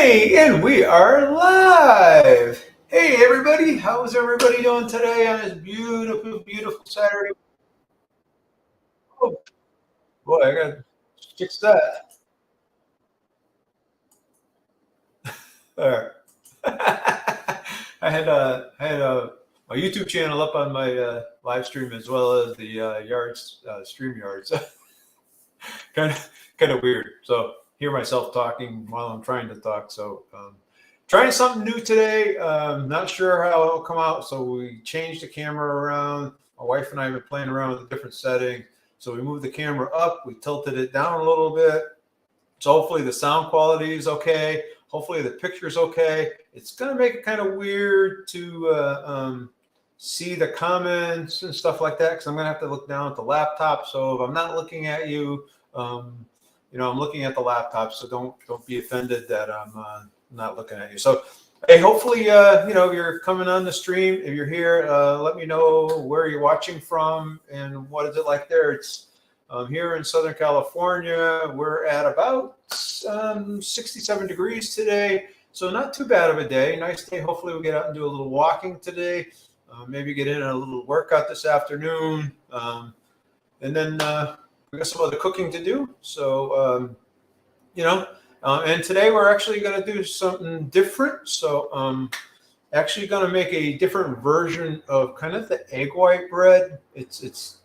Hey, and we are live. Hey, everybody. How's everybody doing today on this beautiful, beautiful Saturday? Oh, boy, I got to fix that. All right. I had my YouTube channel up on my live stream as well as the yards stream yards. kind of weird. So hear myself talking while I'm trying to talk. So trying something new today. Not sure how it'll come out. So we changed the camera around. My wife and I have been playing around with a different setting. So we moved the camera up. We tilted it down a little bit. So hopefully the sound quality is okay. Hopefully the picture's okay. It's going to make it kind of weird to see the comments and stuff like that because I'm going to have to look down at the laptop. So if I'm not looking at you, I'm looking at the laptop. So don't be offended that I'm not looking at you. So hey, hopefully you're coming on the stream. If you're here, let me know where you're watching from and what is it like there. It's here in Southern California. We're at about 67 degrees today. So not too bad of a day. Nice day. Hopefully we'll get out and do a little walking today. Maybe get in a little workout this afternoon. And then we got some other cooking to do. So, and today we're actually going to do something different. So actually going to make a different version of kind of the egg white bread. It's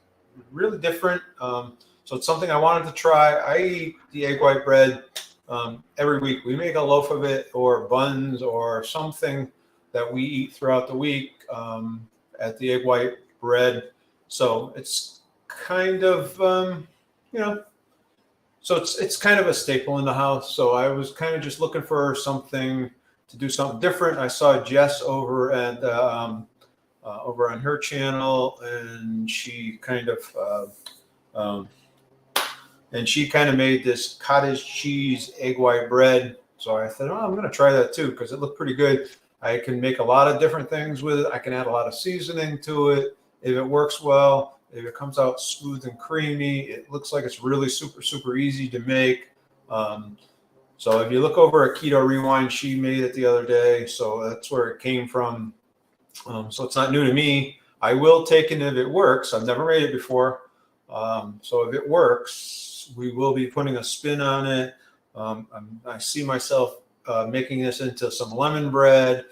really different. So it's something I wanted to try. I eat the egg white bread every week. We make a loaf of it or buns or something that we eat throughout the week at the egg white bread. So it's kind of, so it's kind of a staple in the house. So I was kind of just looking for something to do something different. I saw Jess over at over on her channel, and she kind of made this cottage cheese egg white bread. So I thought, I'm going to try that too because it looked pretty good. I can make a lot of different things with it. I can add a lot of seasoning to it if it works well. If it comes out smooth and creamy, it looks like it's really super, super easy to make. So if you look over at Keto Rewind, she made it the other day. So that's where it came from. So it's not new to me. I will take it if it works. I've never made it before. So if it works, we will be putting a spin on it. I see myself making this into some lemon bread.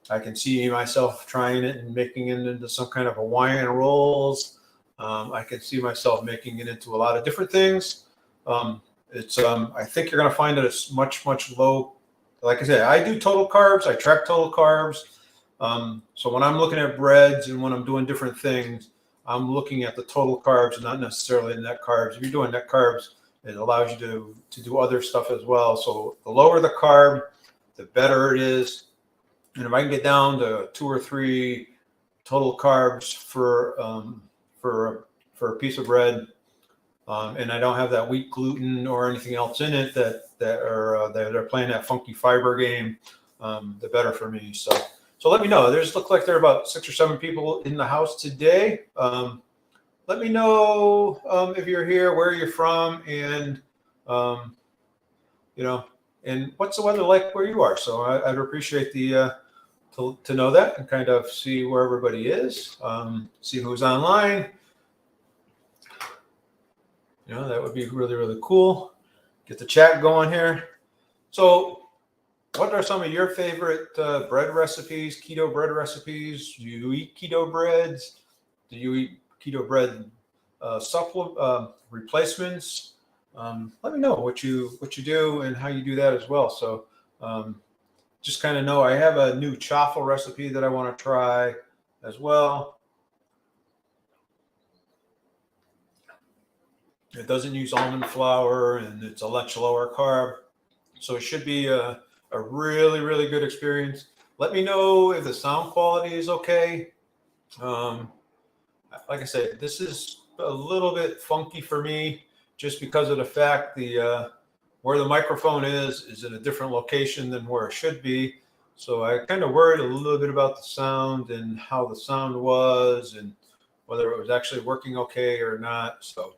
I can see myself trying it and making it into some kind of Hawaiian rolls. I can see myself making it into a lot of different things. I think you're going to find that it's much, much low. Like I said, I do total carbs. I track total carbs. So when I'm looking at breads and when I'm doing different things, I'm looking at the total carbs, not necessarily net carbs. If you're doing net carbs, it allows you to do other stuff as well. So the lower the carb, the better it is. And if I can get down to 2 or 3 total carbs for a piece of bread, and I don't have that wheat gluten or anything else in it that are playing that funky fiber game, the better for me. So let me know. Look like there are about 6 or 7 people in the house today. Let me know if you're here, where you're from, and and what's the weather like where you are. So I'd appreciate to know that and kind of see where everybody is, see who's online. That would be really, really cool. Get the chat going here. So what are some of your favorite bread recipes, keto bread recipes? Do you eat keto breads? Do you eat keto bread replacements? Let me know what you do and how you do that as well. So just kind of know I have a new chaffle recipe that I want to try as well. It doesn't use almond flour and it's a much lower carb. So it should be a really, really good experience. Let me know if the sound quality is okay. Like I said, this is a little bit funky for me just because of the fact where the microphone is in a different location than where it should be. So I kind of worried a little bit about the sound and how the sound was and whether it was actually working okay or not. So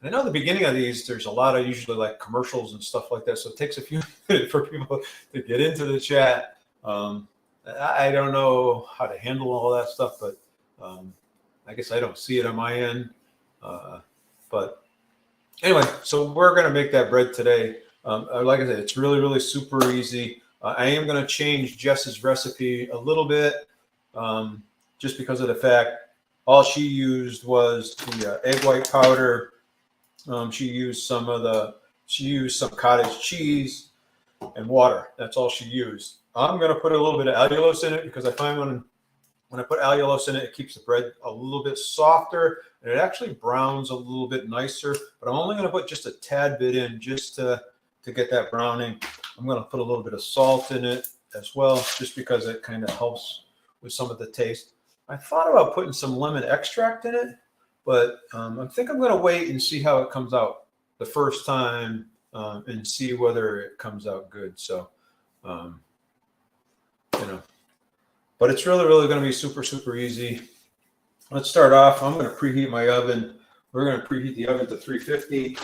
And I know the beginning of these, there's a lot of usually like commercials and stuff like that. So it takes a few minutes for people to get into the chat. I don't know how to handle all that stuff, but I guess I don't see it on my end. But anyway, so we're going to make that bread today. Like I said, it's really, really super easy. I am going to change Jess's recipe a little bit just because of the fact all she used was the egg white powder. She used some cottage cheese and water. That's all she used. I'm going to put a little bit of allulose in it because I find when I put allulose in it, it keeps the bread a little bit softer and it actually browns a little bit nicer. But I'm only going to put just a tad bit in just to get that browning. I'm going to put a little bit of salt in it as well, just because it kind of helps with some of the taste. I thought about putting some lemon extract in it, but I think I'm going to wait and see how it comes out the first time and see whether it comes out good. So, but it's really, really going to be super, super easy. Let's start off. I'm going to preheat my oven. We're going to preheat the oven to 350.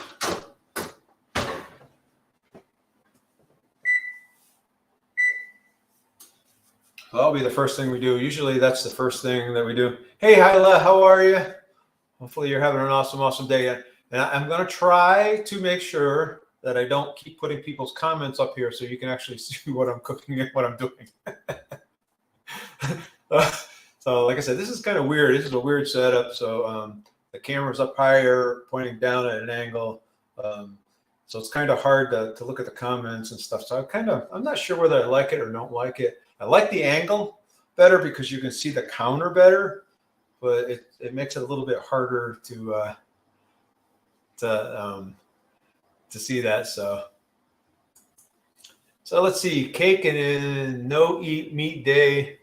That'll be the first thing we do. Usually that's the first thing that we do. Hey, Hyla, how are you? Hopefully you're having an awesome, awesome day. And I'm going to try to make sure that I don't keep putting people's comments up here so you can actually see what I'm cooking and what I'm doing. So like I said, this is kind of weird. This is a weird setup. So the camera's up higher, pointing down at an angle. So it's kind of hard to look at the comments and stuff. So I'm not sure whether I like it or don't like it. I like the angle better because you can see the counter better, but it makes it a little bit harder to see that. So let's see. Cake and no eat meat day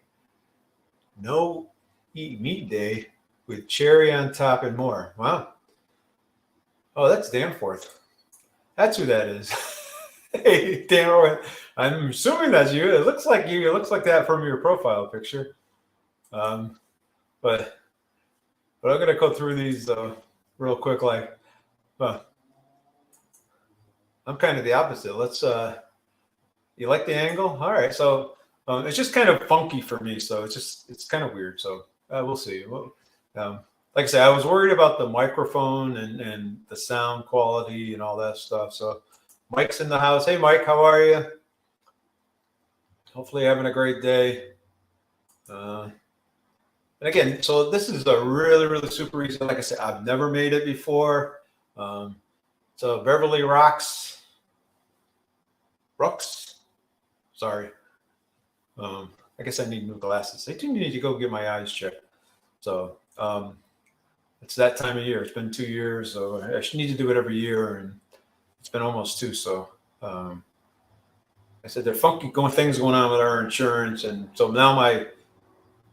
with cherry on top and more. Wow. Oh, that's Danforth. That's who that is. Hey, Danforth. I'm assuming that's you. It looks like you. It looks like that from your profile picture. But I'm gonna go through these real quick. Like, I'm kind of the opposite. Let's. You like the angle? All right. So it's just kind of funky for me. So it's kind of weird. So we'll see. Like I said, I was worried about the microphone and the sound quality and all that stuff. So Mike's in the house. Hey, Mike, how are you? Hopefully having a great day. And again, so this is a really, really super easy. Like I said, I've never made it before. So Beverly Rocks. Sorry. I guess I need new glasses. I do need to go get my eyes checked. So it's that time of year. It's been 2 years, so I should need to do it every year, and it's been almost 2. So I said there are funky things going on with our insurance, and so now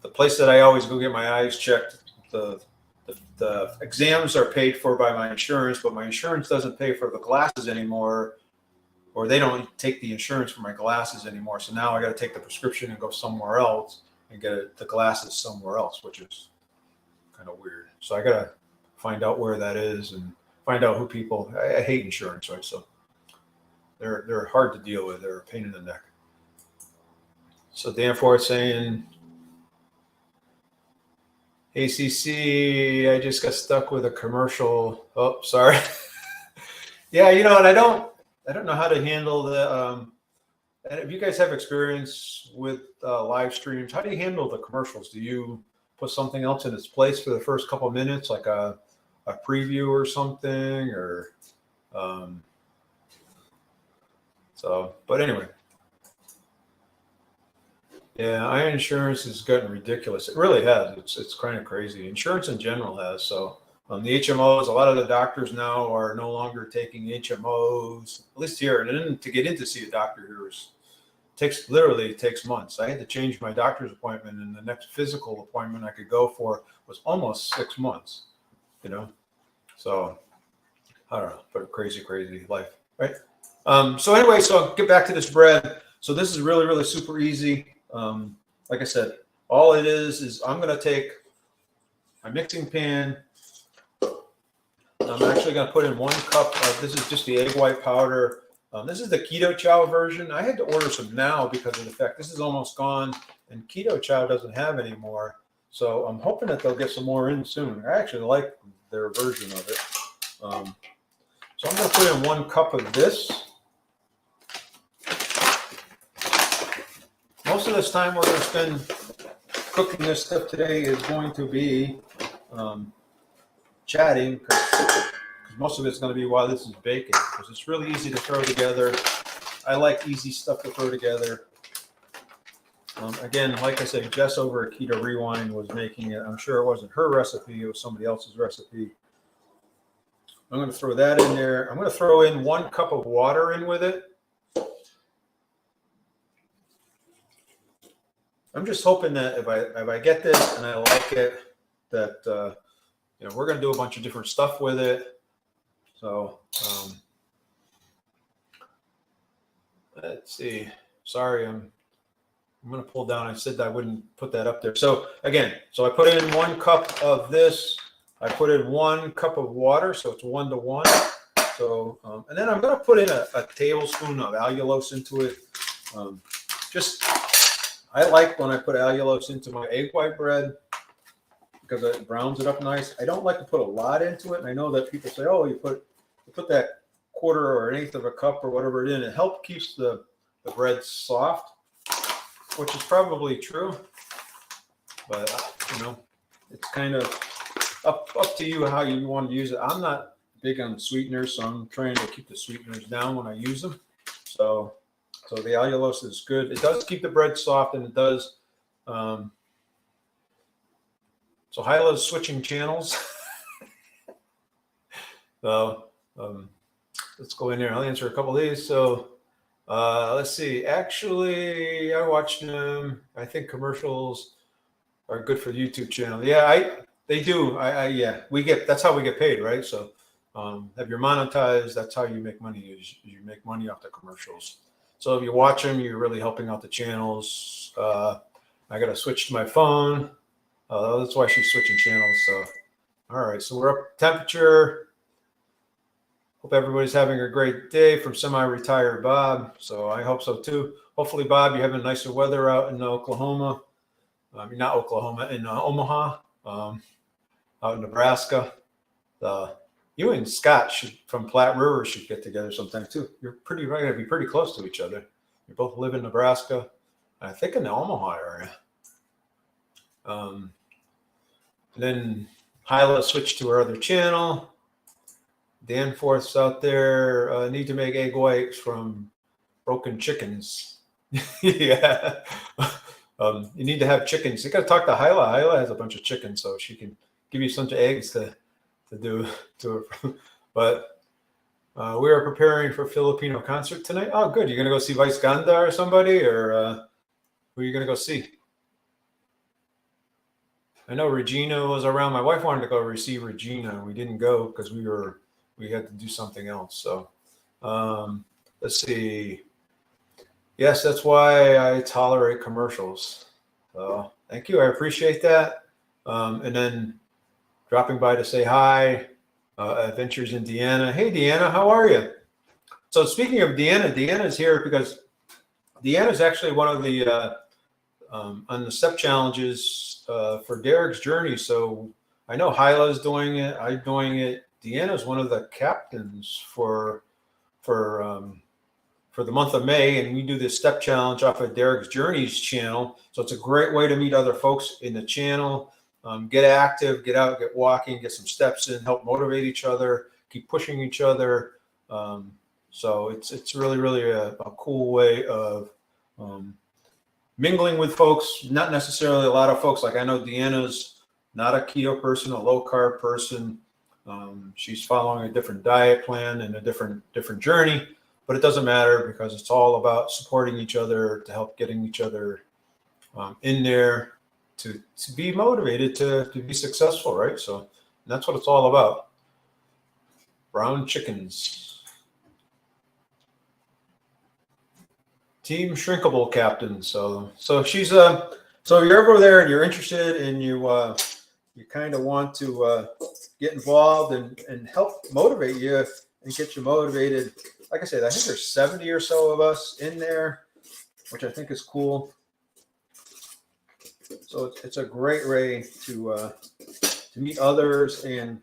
the place that I always go get my eyes checked, the exams are paid for by my insurance, but my insurance doesn't pay for the glasses anymore, or they don't take the insurance for my glasses anymore. So now I got to take the prescription and go somewhere else and get the glasses somewhere else, which is kind of weird. So I got to find out where that is and find out who people. I hate insurance, right? So they're hard to deal with. They're a pain in the neck. So Danforth saying, "Hey CC, I just got stuck with a commercial." Oh, sorry. Yeah, and I don't know how to handle the. And if you guys have experience with live streams, how do you handle the commercials? Do you put something else in its place for the first couple of minutes, like a preview or something, or but anyway, yeah, iron insurance has gotten ridiculous. It really has. It's kind of crazy. Insurance in general has. So the HMOs, a lot of the doctors now are no longer taking HMOs, at least here. And then to get in to see a doctor here literally takes months. I had to change my doctor's appointment, and the next physical appointment I could go for was almost 6 months. So I don't know, but crazy, crazy life, right? So anyway, so I'll get back to this bread. So this is really, really super easy. Like I said, all it is I'm going to take my mixing pan. I'm actually going to put in 1 cup of, this is just the egg white powder. This is the Keto Chow version. I had to order some now because of the fact this is almost gone and Keto Chow doesn't have any more. So I'm hoping that they'll get some more in soon. I actually like their version of it. So I'm going to put in 1 cup of this. Most of this time we're going to spend cooking this stuff today is going to be chatting, because most of it's going to be while this is baking, because it's really easy to throw together. I like easy stuff to throw together. Again, like I said, Jess over at Keto Rewind was making it. I'm sure it wasn't her recipe, it was somebody else's recipe. I'm going to throw that in there. I'm going to throw in 1 cup of water in with it. I'm just hoping that if I get this and I like it, that you know, we're going to do a bunch of different stuff with it. So let's see. Sorry, I'm going to pull down. I said I wouldn't put that up there. So again, so I put in 1 cup of this. I put in 1 cup of water, so it's 1 to 1. So and then I'm going to put in a tablespoon of allulose into it. I like when I put allulose into my egg white bread because it browns it up nice. I don't like to put a lot into it, and I know that people say, "Oh, you put that 1/4 or 1/8 of a cup or whatever it in." It helps keeps the bread soft, which is probably true. But you know, it's kind of up to you how you want to use it. I'm not big on sweeteners, so I'm trying to keep the sweeteners down when I use them. So the allulose is good. It does keep the bread soft, and it does. So Hyla's switching channels. So let's go in there. I'll answer a couple of these. So let's see. Actually, I watched them. I think commercials are good for the YouTube channel. Yeah, they do. Yeah, that's how we get paid, right? So if you're monetized, that's how you make money. You make money off the commercials. So if you watch them, you're really helping out the channels. I got to switch to my phone. That's why she's switching channels. So, all right. So we're up temperature. Hope everybody's having a great day from semi-retired Bob. So I hope so too. Hopefully, Bob, you're having nicer weather out in Oklahoma. Not Oklahoma, in Omaha, out in Nebraska. You and Scott from Platte River should get together sometime too. You're pretty right to be pretty close to each other. You both live in Nebraska, I think in the Omaha area. Then Hyla switched to her other channel. Danforth's out there. Need to make egg whites from broken chickens. Yeah. You need to have chickens. You got to talk to Hyla. Hyla has a bunch of chickens, so she can give you some eggs to do to it. But we are preparing for Filipino concert tonight. Oh, good. You're going to go see Vice Ganda or somebody, or who are you going to go see? I know Regina was around. My wife wanted to go see Regina. We didn't go because we had to do something else. So let's see. Yes, that's why I tolerate commercials. So thank you. I appreciate that. And then dropping by to say hi. Adventures in Deanna. Hey, Deanna, how are you? So speaking of Deanna, Deanna's here because Deanna's actually one of the on the step challenges for Derek's journey. So I know Hyla's doing it. I'm doing it. Deanna's one of the captains for the month of May, and we do this step challenge off of Derek's Journeys channel. So it's a great way to meet other folks in the channel. Get active, get out, get walking, get some steps in, help motivate each other, keep pushing each other. So it's really, really a cool way of mingling with folks. Not necessarily a lot of folks. Like I know Deanna's not a keto person, a low carb person. She's following a different diet plan and a different journey, but it doesn't matter because it's all about supporting each other to help getting each other in there to be motivated to be successful, right? So that's what it's all about. Brown chickens. Team Shrinkable Captain. So she's so you're over there and you're interested and you kind of want to get involved and help motivate you and get you motivated. Like I said, I think there's 70 or so of us in there, which I think is cool. So it's a great way to meet others and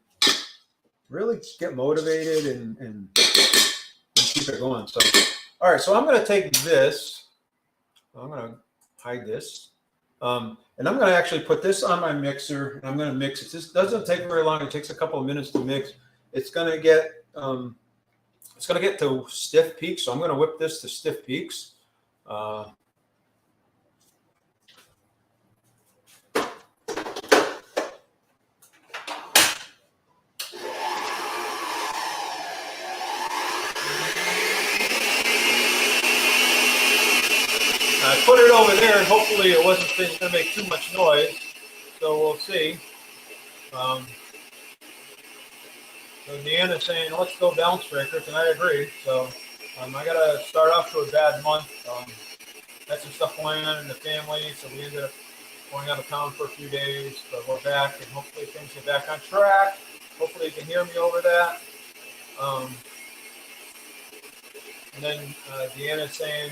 really get motivated and keep it going. So, all right, so I'm going to take this. I'm going to hide this. And I'm going to actually put this on my mixer, and I'm going to mix it. This doesn't take very long. It takes a couple of minutes to mix. It's going to get to stiff peaks, so I'm going to whip this to stiff peaks. I put it over there, and hopefully it wasn't going to make too much noise, so we'll see. So Deanna's saying, let's go balance breakers, and I agree. So I got to start off to a bad month. Had some stuff going on in the family, so we ended up going out of town for a few days, but we're back, and hopefully things get back on track. Hopefully you can hear me over that. And then Deanna's saying,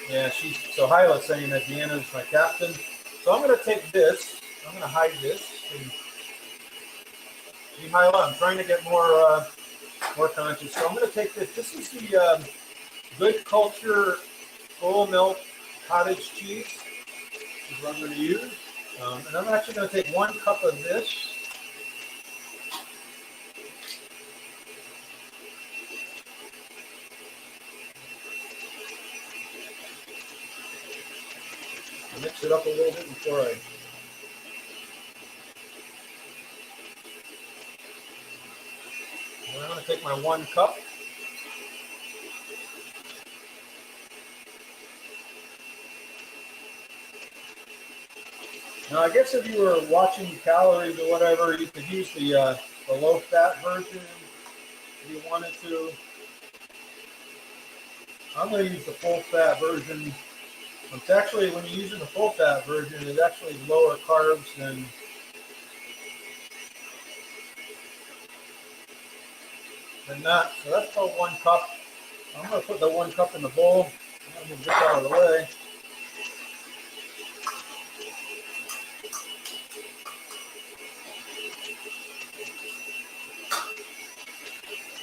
yeah, so Hyla's saying that Deanna's my captain. So I'm going to take this. I'm going to hide this. And see, Hyla, I'm trying to get more conscious. So I'm going to take this. This is the Good Culture full milk cottage cheese. This is what I'm going to use. And I'm actually going to take 1 cup of this. Mix it up a little bit before I. And I'm going to take my 1 cup. Now, I guess if you were watching calories or whatever, you could use the low-fat version if you wanted to. I'm going to use the full-fat version. It's actually, when you're using the full-fat version, it's actually lower carbs than that. So that's about 1 cup. I'm going to put the 1 cup in the bowl. I'm going to move this out of the way.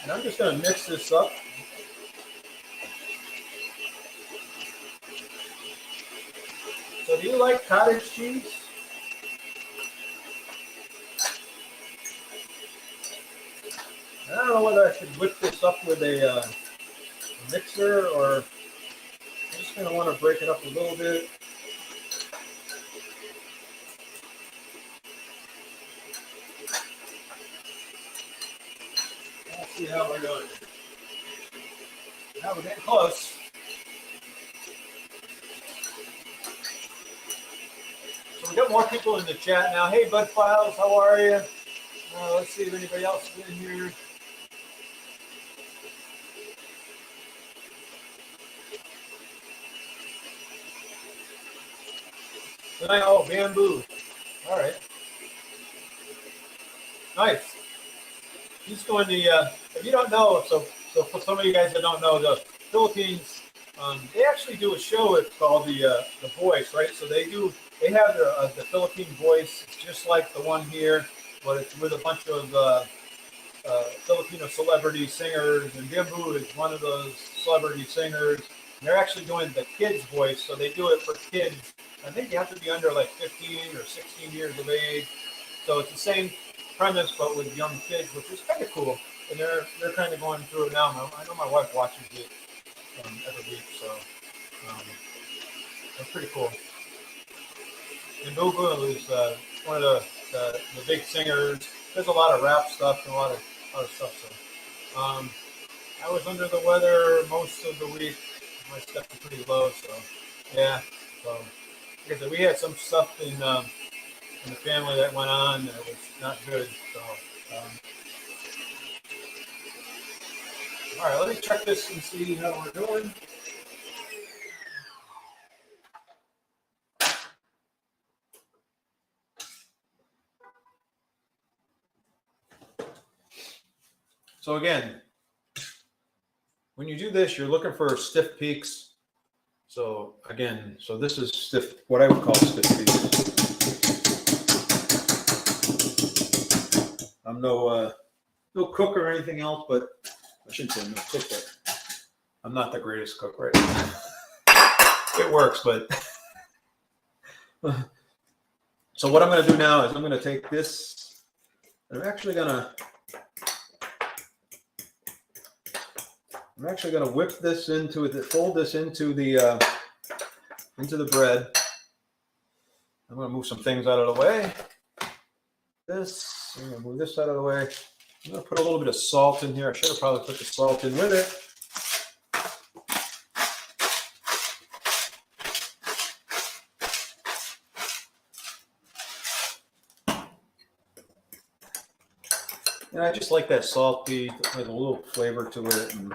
And I'm just going to mix this up. So do you like cottage cheese? I don't know whether I should whip this up with a mixer, or I'm just going to want to break it up a little bit. Let's see how we're doing. Now we're getting close. So we got more people in the chat now. Hey, Bud Files, how are you? Let's see if anybody else is in here. Oh, bamboo. All right. Nice. He's going to, if you don't know, so for some of you guys that don't know, the Philippines, they actually do a show. It's called the Voice, right? So they have the Philippine Voice. It's just like the one here, but it's with a bunch of Filipino celebrity singers, and Bamboo is one of those celebrity singers. And they're actually doing the kids' voice, so they do it for kids. I think you have to be under like 15 or 16 years of age. So it's the same premise, but with young kids, which is kind of cool. And they're kind of going through it now. I know my wife watches it every week, so that's pretty cool. And Boo Boo is one of the big singers. There's a lot of rap stuff and a lot of stuff. So I was under the weather most of the week. My stuff was pretty low, so yeah. So because we had some stuff in the family that went on that was not good. So all right, let me check this and see how we're doing. So again, when you do this, you're looking for stiff peaks. So again, so this is stiff, what I would call stiff peaks. I'm no cook or anything else, but I shouldn't say no cook, but I'm not the greatest cook right now. It works, but so what I'm going to do now is I'm going to take this, and I'm actually going to whip this into it, fold this into the bread. I'm going to move some things out of the way. I'm going to move this out of the way. I'm going to put a little bit of salt in here. I should have probably put the salt in with it. And I just like that salty, like a little flavor to it and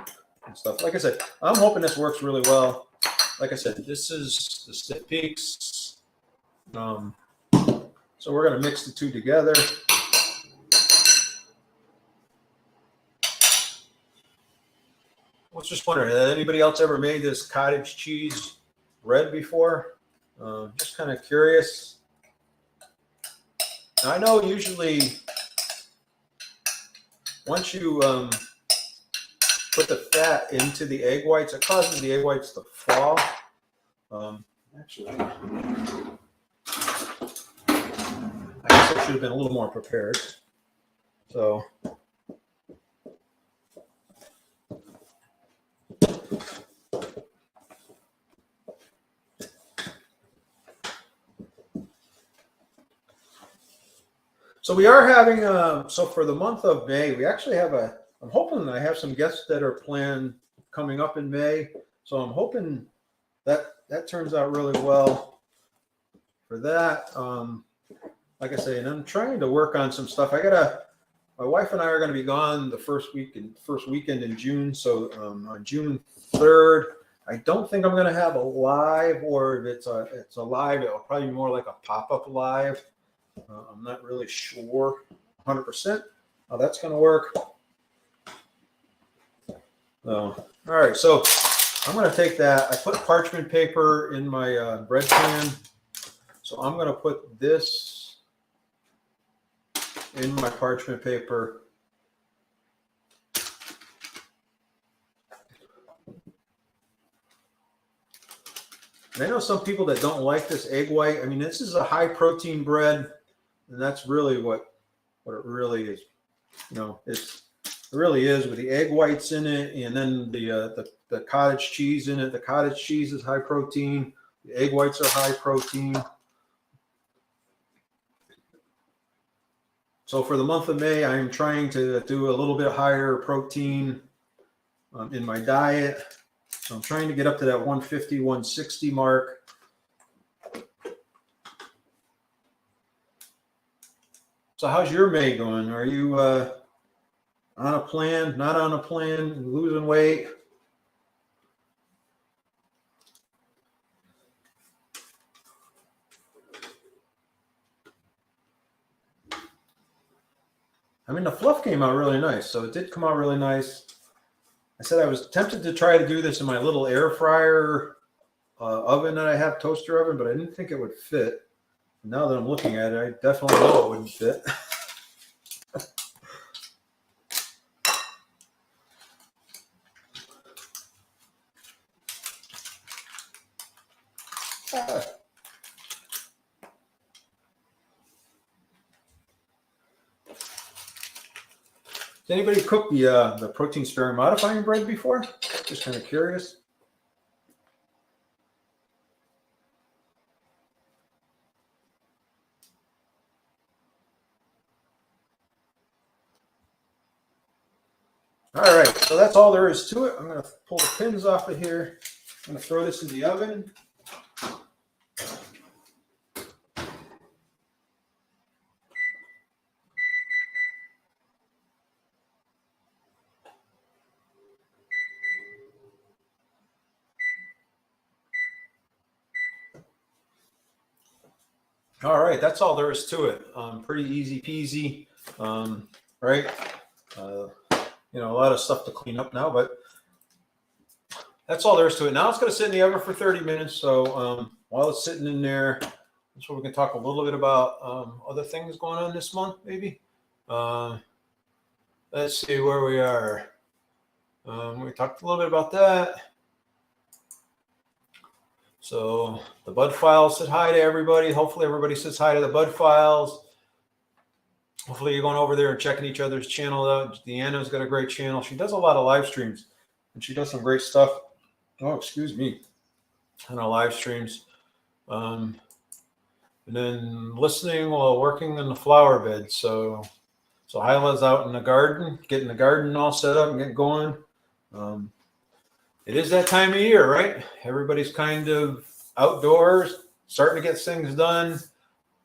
stuff. Like I said, I'm hoping this works really well. Like I said, this is the stiff peaks. So we're going to mix the two together. I was just wondering, has anybody else ever made this cottage cheese bread before? Just kind of curious. Now, I know usually once you put the fat into the egg whites, it causes the egg whites to fall. Actually, I guess I should have been a little more prepared. So, we are having, so for the month of May, we actually have I'm hoping I have some guests that are planned coming up in May. So I'm hoping that turns out really well for that. Like I say, and I'm trying to work on some stuff. My wife and I are going to be gone the first weekend in June. So on June 3rd, I don't think I'm going to have a live, or if it's a live, it'll probably be more like a pop-up live. I'm not really sure 100% how that's going to work. All right, so I'm going to take that. I put parchment paper in my bread pan. So I'm going to put this in my parchment paper. And I know some people that don't like this egg white. I mean, this is a high protein bread, and that's really what it really is. You know, it really is, with the egg whites in it, and then the cottage cheese in it. The cottage cheese is high protein. The egg whites are high protein. So for the month of May, I am trying to do a little bit higher protein in my diet. So I'm trying to get up to that 150, 160 mark. So how's your May going? Are you on a plan, not on a plan, losing weight? I mean, the fluff came out really nice. So it did come out really nice. I said I was tempted to try to do this in my little air fryer oven that I have, toaster oven, but I didn't think it would fit. Now that I'm looking at it, I definitely know it wouldn't fit. Does anybody cook the protein sparing modifying bread before? Just kind of curious. All right, so that's all there is to it. I'm going to pull the pins off of here. I'm going to throw this in the oven. All right, that's all there is to it. Pretty easy peasy, right? you know, a lot of stuff to clean up now, but that's all there is to it. Now it's going to sit in the oven for 30 minutes. So while it's sitting in there, that's where we can talk a little bit about other things going on this month, maybe. Let's see where we are. We talked a little bit about that. So the Bud Files said hi to everybody. Hopefully everybody says hi to the Bud Files. Hopefully you're going over there and checking each other's channel out. Deanna's got a great channel. She does a lot of live streams, and she does some great stuff. Oh, excuse me. On our live streams. And then listening while working in the flower bed. So Hyla's out in the garden, getting the garden all set up and getting going. It is that time of year, right? Everybody's kind of outdoors, starting to get things done.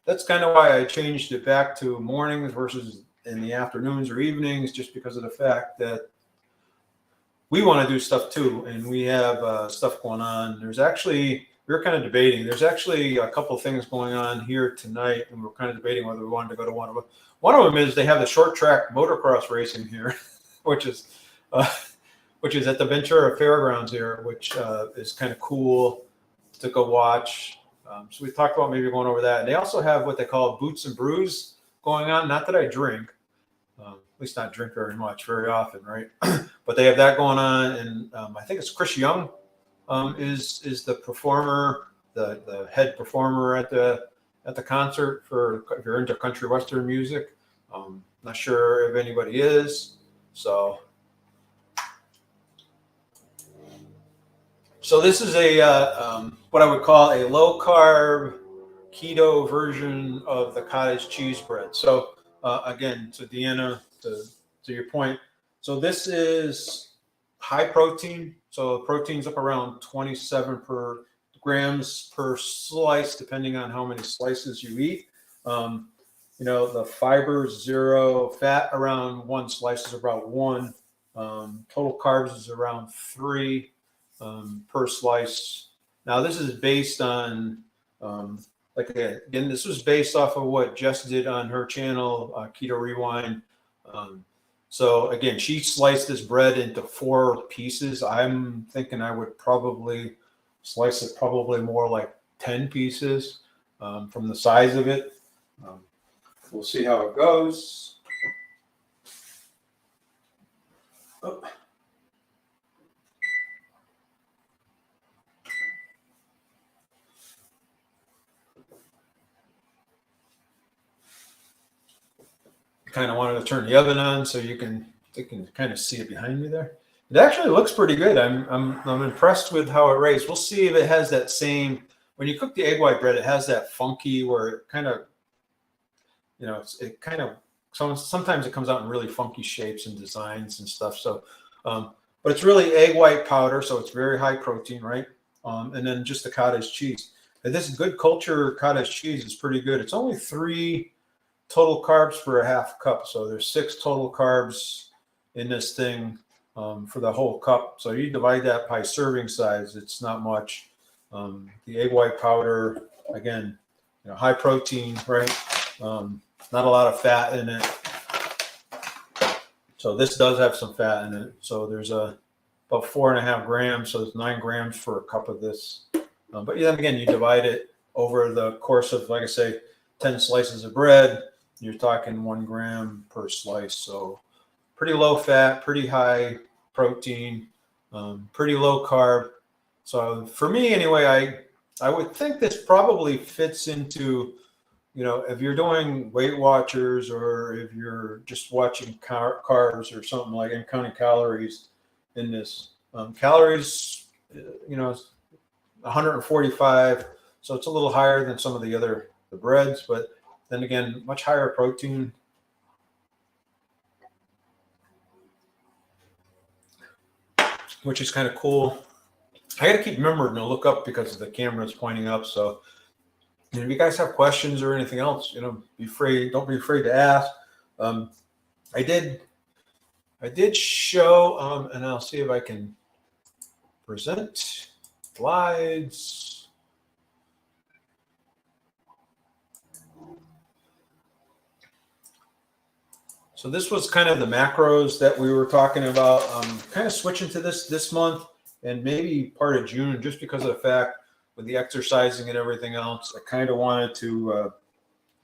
That's kind of why I changed it back to mornings versus in the afternoons or evenings, just because of the fact that we want to do stuff too, and we have stuff going on. There's actually, we were kind of debating. There's actually a couple of things going on here tonight, and we're kind of debating whether we wanted to go to one of them. One of them is they have the short track motocross racing here, which is at the Ventura Fairgrounds here, which is kind of cool to go watch. So we talked about maybe going over that. And they also have what they call Boots and Brews going on. Not that I drink, at least not drink very much, very often, right? But they have that going on. And I think it's Chris Young is the performer, the head performer at the concert for, if you're into country western music. Not sure if anybody is. So this is a what I would call a low carb keto version of the cottage cheese bread. So again, to Deanna, to your point, so this is high protein. So protein's up around 27 grams per slice, depending on how many slices you eat. You know, the fiber is 0, fat around 1 slice is about 1. Total carbs is around 3 per slice. Now this is based on, like again, this was based off of what Jess did on her channel, Keto Rewind. So again, she sliced this bread into 4 pieces. I'm thinking I would probably slice it probably more like 10 pieces from the size of it. We'll see how it goes. Oh. Kind of wanted to turn the oven on so you can kind of see it behind me there. It actually looks pretty good. I'm impressed with how it raised. We'll see if it has that same, when you cook the egg white bread, it has that funky where it kind of, you know, it kind of, sometimes it comes out in really funky shapes and designs and stuff. So, but it's really egg white powder, so it's very high protein, right? And then just the cottage cheese. And this good culture cottage cheese is pretty good. It's only 3 total carbs for a half cup. So there's 6 total carbs in this thing for the whole cup. So you divide that by serving size, it's not much. The egg white powder, again, you know, high protein, right? Not a lot of fat in it. So this does have some fat in it. So there's about 4.5 grams. So it's 9 grams for a cup of this. But then again, you divide it over the course of, like I say, 10 slices of bread. You're talking 1 gram per slice. So pretty low fat, pretty high protein, pretty low carb. So for me anyway, I would think this probably fits into, you know, if you're doing Weight Watchers or if you're just watching carbs or something like, and counting calories in this. Calories, you know, 145. So it's a little higher than some of the breads, but then again, much higher protein. Which is kind of cool. I got to keep remembering to look up because the camera is pointing up. So if you guys have questions or anything else, you know, don't be afraid to ask. I did show, and I'll see if I can present slides. So this was kind of the macros that we were talking about. Kind of switching to this month and maybe part of June, just because of the fact with the exercising and everything else, I kind of wanted to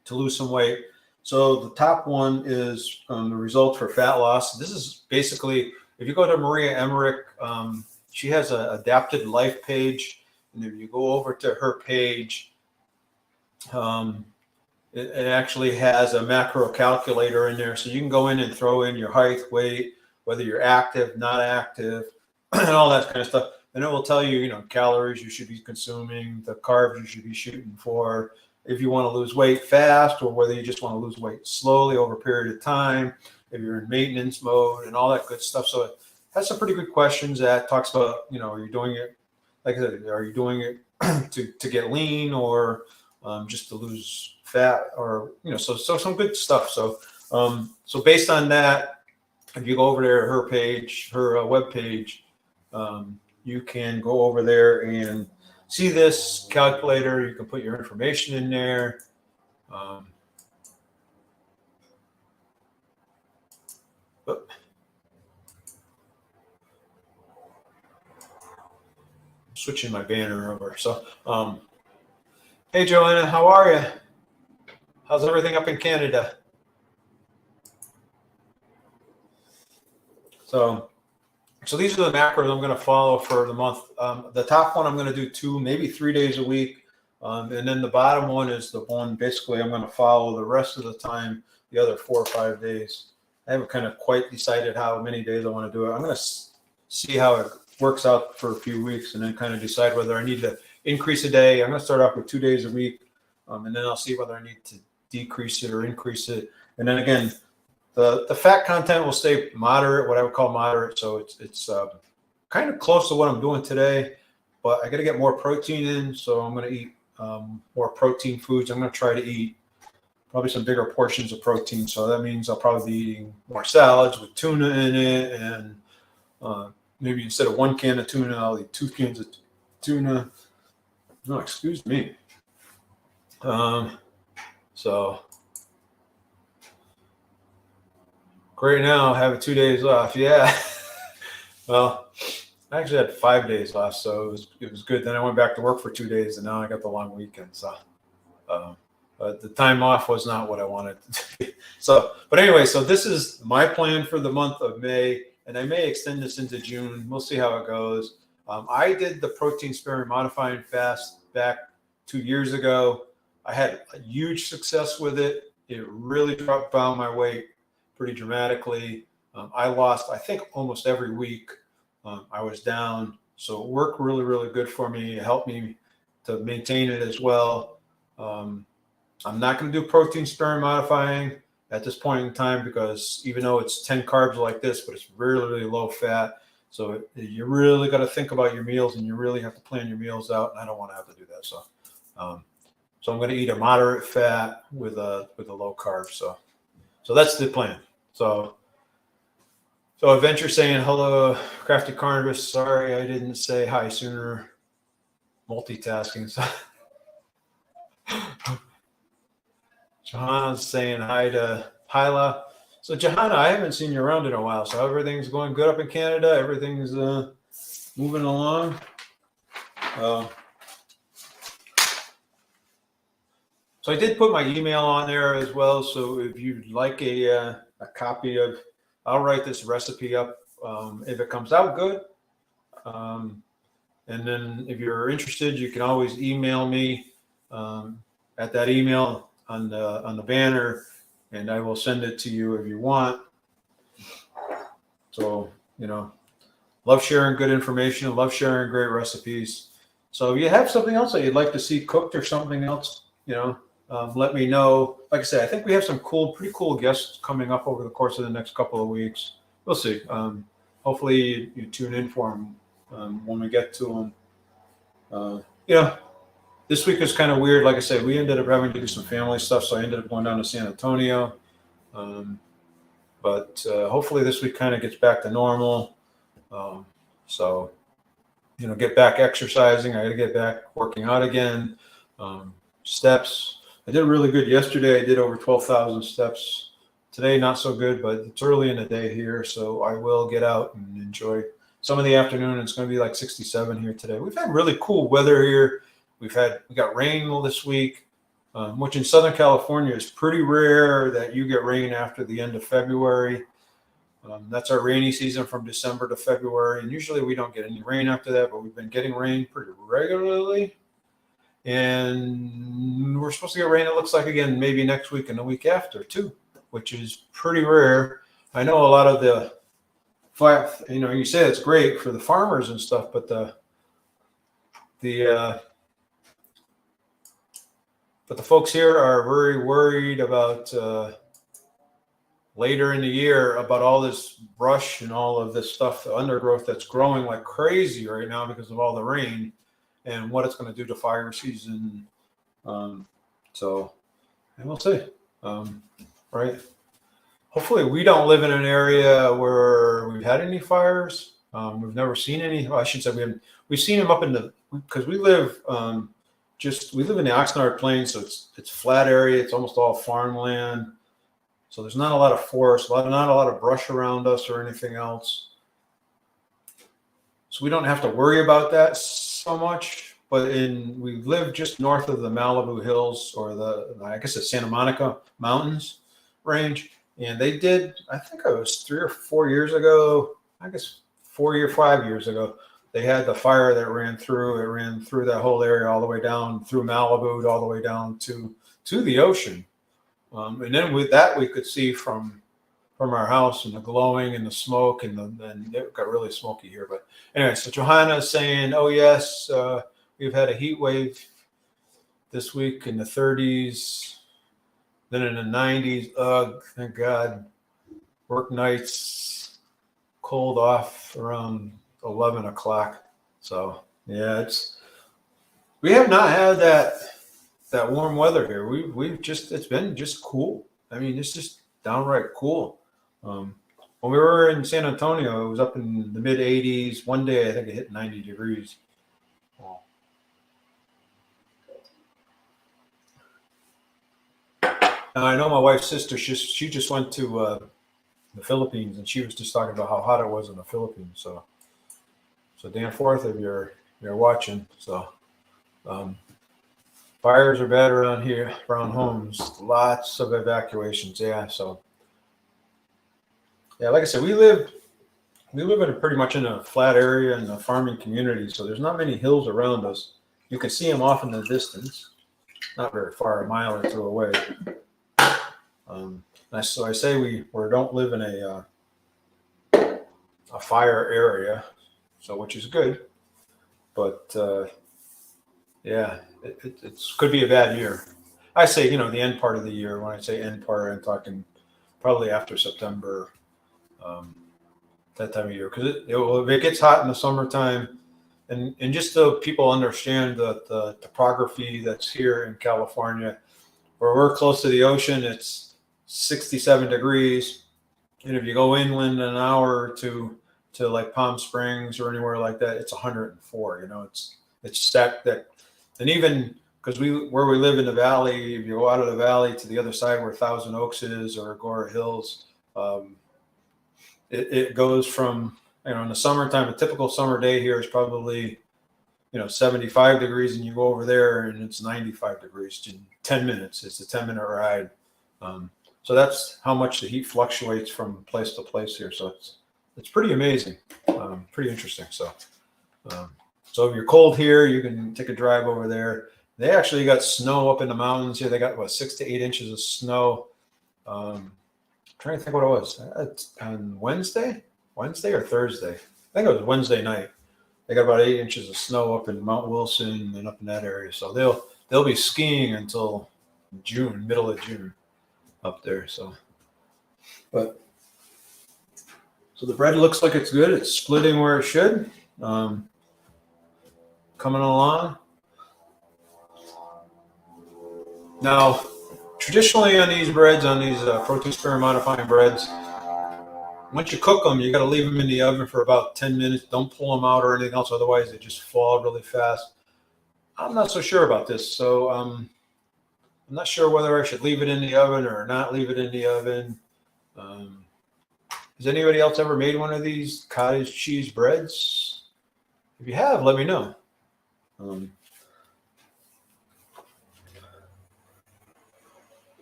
lose some weight. So the top one is the results for fat loss. This is basically, if you go to Maria Emmerich, she has an adapted life page, and if you go over to her page, it actually has a macro calculator in there, so you can go in and throw in your height, weight, whether you're active, not active, and all that kind of stuff. And it will tell you, you know, calories you should be consuming, the carbs you should be shooting for, if you want to lose weight fast or whether you just want to lose weight slowly over a period of time, if you're in maintenance mode and all that good stuff. So it has some pretty good questions that talks about, you know, are you doing it, like I said, are you doing it to get lean or just to lose fat, or, you know, so some good stuff. So so based on that, if you go over there, her page, her web page, you can go over there and see this calculator. You can put your information in there. Switching my banner over. So, hey, Joanna, how are you? How's everything up in Canada? So these are the macros I'm going to follow for the month. The top one I'm going to do 2, maybe 3 days a week. And then the bottom one is the one basically I'm going to follow the rest of the time, the other 4 or 5 days. I haven't kind of quite decided how many days I want to do it. I'm going to see how it works out for a few weeks and then kind of decide whether I need to increase a day. I'm going to start off with 2 days a week, and then I'll see whether I need to decrease it or increase it. And then again, the fat content will stay moderate, what I would call moderate. So it's kind of close to what I'm doing today, but I got to get more protein in. So I'm going to eat more protein foods. I'm going to try to eat probably some bigger portions of protein. So that means I'll probably be eating more salads with tuna in it. And maybe instead of 1 can of tuna, I'll eat 2 cans of tuna. No, excuse me. So great now, having 2 days off. Yeah. Well, I actually had 5 days off, so it was good. Then I went back to work for 2 days, and now I got the long weekend. So, but the time off was not what I wanted to do. So, but anyway, so this is my plan for the month of May, and I may extend this into June. We'll see how it goes. I did the protein sparing modifying fast back 2 years ago. I had a huge success with it. It really dropped down my weight pretty dramatically. I lost, I think, almost every week. I was down. So it worked really, really good for me. It helped me to maintain it as well. I'm not going to do protein sparing modifying at this point in time because even though it's 10 carbs like this, but it's really, really low fat. So you really got to think about your meals and you really have to plan your meals out. And I don't want to have to do that. So, so I'm going to eat a moderate fat with a low carb. So that's the plan. So Adventure saying, hello, Crafty Carnivore. Sorry, I didn't say hi sooner. Multitasking. So Johanna's saying hi to Hyla. So Johanna, I haven't seen you around in a while. So everything's going good up in Canada. Everything's moving along. So I did put my email on there as well. So if you'd like a copy of, I'll write this recipe up if it comes out good. And then if you're interested, you can always email me at that email on the banner, and I will send it to you if you want. So, you know, love sharing good information, love sharing great recipes. So if you have something else that you'd like to see cooked or something else, you know, let me know. Like I said, I think we have some pretty cool guests coming up over the course of the next couple of weeks. We'll see. Hopefully you tune in for them when we get to them. Yeah, this week is kind of weird. Like I said, we ended up having to do some family stuff, so I ended up going down to San Antonio. But hopefully this week kind of gets back to normal. So, you know, get back exercising. I got to get back working out again. Steps. I did really good yesterday. I did over 12,000 steps Today, not so good, but it's early in the day here, so I will get out and enjoy some of the afternoon. It's going to be like 67 here today. We've had really cool weather here. We got rain this week, which in Southern California is pretty rare that you get rain after the end of February. That's our rainy season from December to February, and usually we don't get any rain after that, but we've been getting rain pretty regularly. And we're supposed to get rain, it looks like, again, maybe next week and the week after too, which is pretty rare. I know a lot of you say it's great for the farmers and stuff, but the folks here are very worried about later in the year about all this brush and all of this stuff, the undergrowth that's growing like crazy right now because of all the rain, and what it's going to do to fire season. So, and we'll see. Right. Hopefully we don't live in an area where we've had any fires. We've never seen any. Well, I should say we've seen them up in because we live in the Oxnard Plains, so it's flat area. It's almost all farmland. So there's not a lot of forest, not a lot of brush around us or anything else. So we don't have to worry about that so much. But we live just north of the Malibu Hills, or I guess it's Santa Monica Mountains range. And they did, I think it was 3 or 4 years ago, I guess 4 or 5 years ago, they had the fire that ran through. It ran through that whole area all the way down through Malibu, all the way down to the ocean. And then with that, we could see from our house and the glowing and the smoke, and it got really smoky here. But anyway, so Johanna is saying, oh yes, we've had a heat wave this week in the 30s. Then in the 90s, ugh, thank God. Work nights, cold off around 11 o'clock. So yeah, we have not had that warm weather here. It's been just cool. I mean, it's just downright cool. When we were in San Antonio, it was up in the mid 80s. One day, I think it hit 90 degrees. Wow. I know my wife's sister, she just went to the Philippines, and she was just talking about how hot it was in the Philippines. So Dan Forth, if you're watching, so fires are bad around here, around homes. Lots of evacuations. Yeah. So yeah, like I said, we live pretty much in a flat area in a farming community, so there's not many hills around us. You can see them off in the distance, not very far, a mile or two away. So I say we don't live in a fire area, so which is good, but yeah, it could be a bad year. I say, the end part of the year. When I say end part, I'm talking probably after September, that time of year, because if it gets hot in the summertime, and just so people understand the topography that's here in California, where we're close to the ocean, it's 67 degrees, and if you go inland an hour or two to like Palm Springs or anywhere like that, it's 104. It's stacked that, and even because where we live in the valley, if you go out of the valley to the other side where Thousand Oaks is or Agora Hills, it goes from, in the summertime, a typical summer day here is probably 75 degrees, and you go over there and it's 95 degrees in 10 minutes. It's a 10-minute ride. So that's how much the heat fluctuates from place to place here. So it's pretty amazing, pretty interesting. So if you're cold here, you can take a drive over there. They actually got snow up in the mountains here. They got 6 to 8 inches of snow. I'm trying to think what it was. On Wednesday or Thursday. I think it was Wednesday night. They got about 8 inches of snow up in Mount Wilson and up in that area. So they'll be skiing until June, middle of June. Up there, so the bread looks like it's good. It's splitting where it should. Coming along. Now, traditionally on these breads, on these protein sparing modifying breads, once you cook them, you got to leave them in the oven for about 10 minutes. Don't pull them out or anything else, otherwise they just fall really fast. I'm not so sure about this, so I'm not sure whether I should leave it in the oven or not leave it in the oven. Has anybody else ever made one of these cottage cheese breads? If you have, let me know. But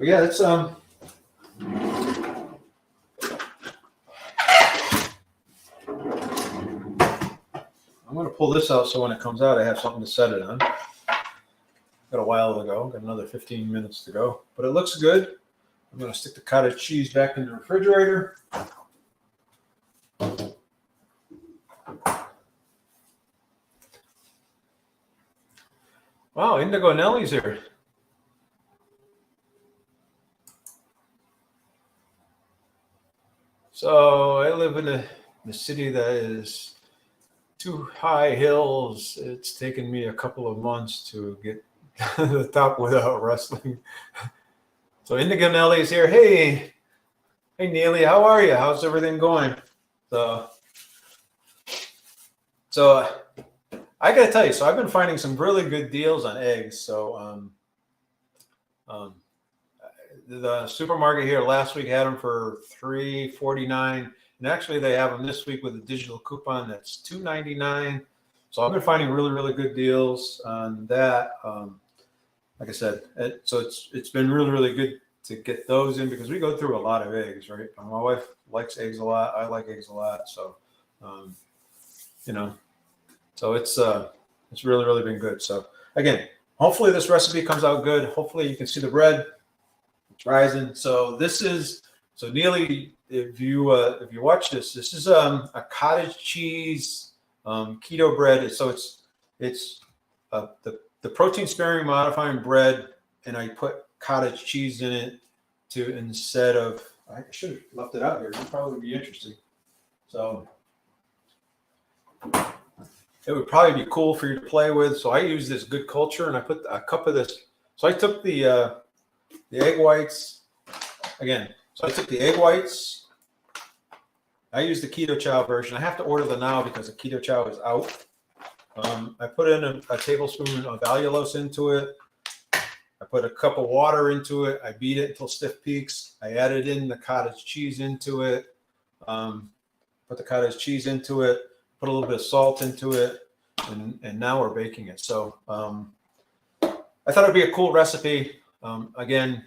yeah, it's I'm going to pull this out so when it comes out, I have something to set it on. Got a while to go. Got another 15 minutes to go, but it looks good. I'm going to stick the cottage cheese back in the refrigerator. Wow, Indigo Nelly's here. So I live in a city that is two high hills. It's taken me a couple of months to get to the top without wrestling. So Indigo Nelly's here. Hey Neely, how are you? How's everything going? So I gotta tell you, so I've been finding some really good deals on eggs. So the supermarket here last week had them for $3.49, and actually they have them this week with a digital coupon that's $2.99. So I've been finding really good deals on that. Like I said, so it's been really good to get those in because we go through a lot of eggs, right? My wife likes eggs a lot. I like eggs a lot. So so it's really been good. So again, hopefully this recipe comes out good. Hopefully you can see the bread. It's rising. So this is Neely. If you watch this is a cottage cheese keto bread. So it's the protein sparing modifying bread, and I put cottage cheese in it instead of, I should have left it out here. It'd probably be interesting. So it would probably be cool for you to play with. So I use this Good Culture, and I put a cup of this. So I took the egg whites again. So I took the egg whites. I use the Keto Chow version. I have to order the Now because the Keto Chow is out. I put in a tablespoon of allulose into it. I put a cup of water into it. I beat it until stiff peaks. I added in the cottage cheese into it. Put the cottage cheese into it. Put a little bit of salt into it, and now we're baking it. So I thought it'd be a cool recipe. Again,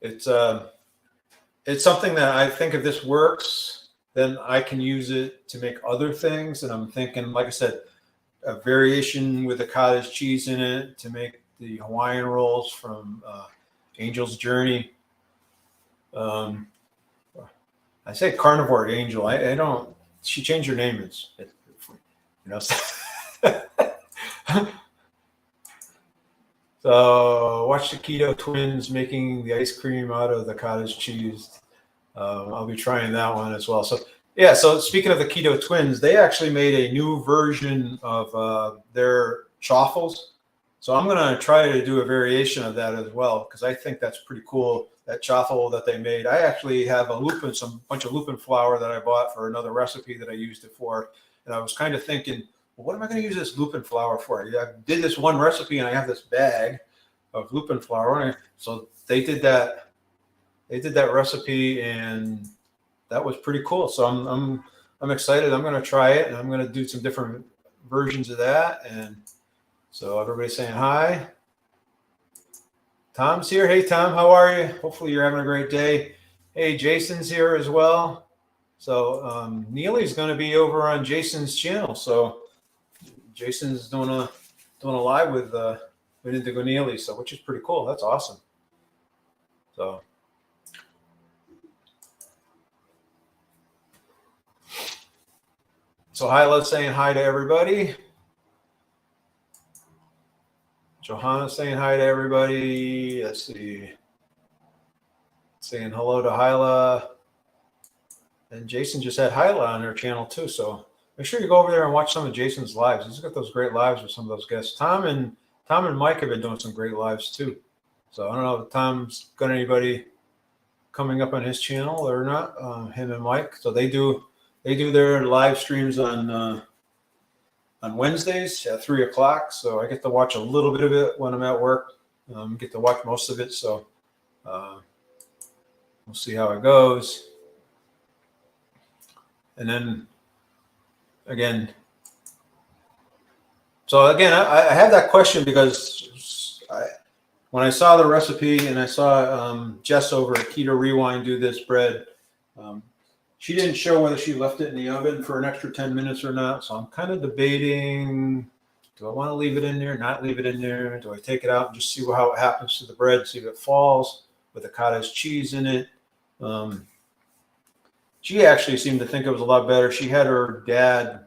it's something that I think if this works, then I can use it to make other things. And I'm thinking, like I said, a variation with the cottage cheese in it to make the Hawaiian rolls from Angel's Journey. I say carnivore Angel. I don't. She changed her name. So watch the Keto Twins making the ice cream out of the cottage cheese. I'll be trying that one as well. So yeah, so speaking of the Keto Twins, they actually made a new version of their chaffles. So I'm going to try to do a variation of that as well because I think that's pretty cool, that chaffle that they made. I actually have bunch of lupin flour that I bought for another recipe that I used it for. And I was kind of thinking, well, what am I going to use this lupin flour for? I did this one recipe and I have this bag of lupin flour. So they did that recipe and that was pretty cool. So I'm excited. I'm going to try it and I'm going to do some different versions of that. And so everybody's saying hi. Tom's here. Hey, Tom, how are you? Hopefully you're having a great day. Hey, Jason's here as well. So Neely's going to be over on Jason's channel. So Jason's doing a live with Indigo Neely, so which is pretty cool. That's awesome. So Hyla's saying hi to everybody. Johanna's saying hi to everybody. Let's see. Saying hello to Hyla. And Jason just had Hyla on their channel too. So make sure you go over there and watch some of Jason's lives. He's got those great lives with some of those guests. Tom and Mike have been doing some great lives too. So I don't know if Tom's got anybody coming up on his channel or not. Him and Mike. So they do their live streams on Wednesdays at 3 o'clock. So I get to watch a little bit of it when I'm at work. Get to watch most of it. So We'll see how it goes. And then again, I had that question because when I saw the recipe and I saw Jess over at Keto Rewind do this bread, she didn't show whether she left it in the oven for an extra 10 minutes or not. So I'm kind of debating, do I want to leave it in there, not leave it in there? Do I take it out and just see how it happens to the bread, see if it falls with the cottage cheese in it? She actually seemed to think it was a lot better. She had her dad